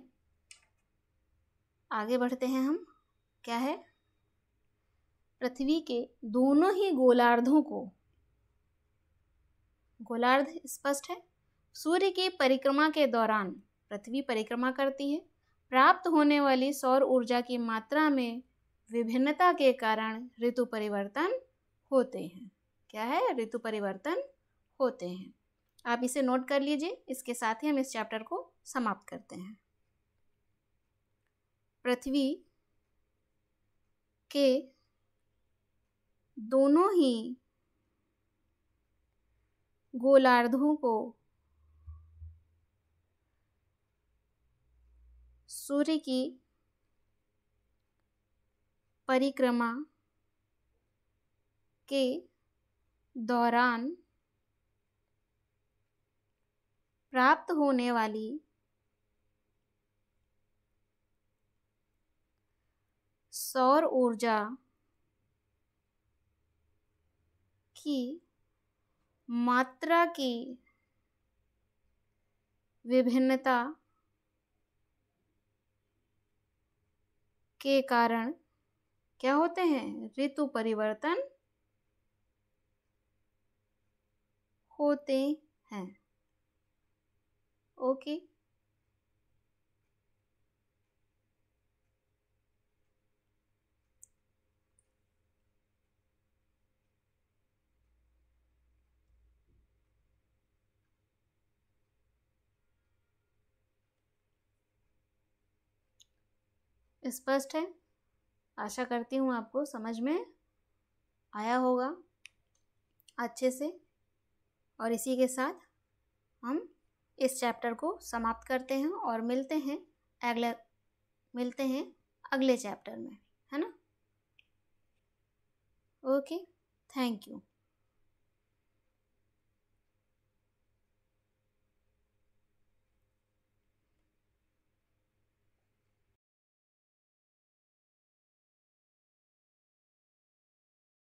आगे बढ़ते हैं हम। क्या है? पृथ्वी के दोनों ही गोलार्धों को, गोलार्ध स्पष्ट है, सूर्य की परिक्रमा के दौरान पृथ्वी परिक्रमा करती है। प्राप्त होने वाली सौर ऊर्जा की मात्रा में विभिन्नता के कारण ऋतु परिवर्तन होते हैं। क्या है? ऋतु परिवर्तन होते हैं। आप इसे नोट कर लीजिए। इसके साथ ही हम इस चैप्टर को समाप्त करते हैं। पृथ्वी के दोनों ही गोलार्धों को सूर्य की परिक्रमा के दौरान प्राप्त होने वाली सौर ऊर्जा की मात्रा की विभिन्नता के कारण क्या होते हैं? ऋतु परिवर्तन होते हैं। ओके। स्पष्ट है? आशा करती हूँ आपको समझ में आया होगा अच्छे से। और इसी के साथ हम इस चैप्टर को समाप्त करते हैं और मिलते हैं अगले चैप्टर में, है ना। Okay, thank you.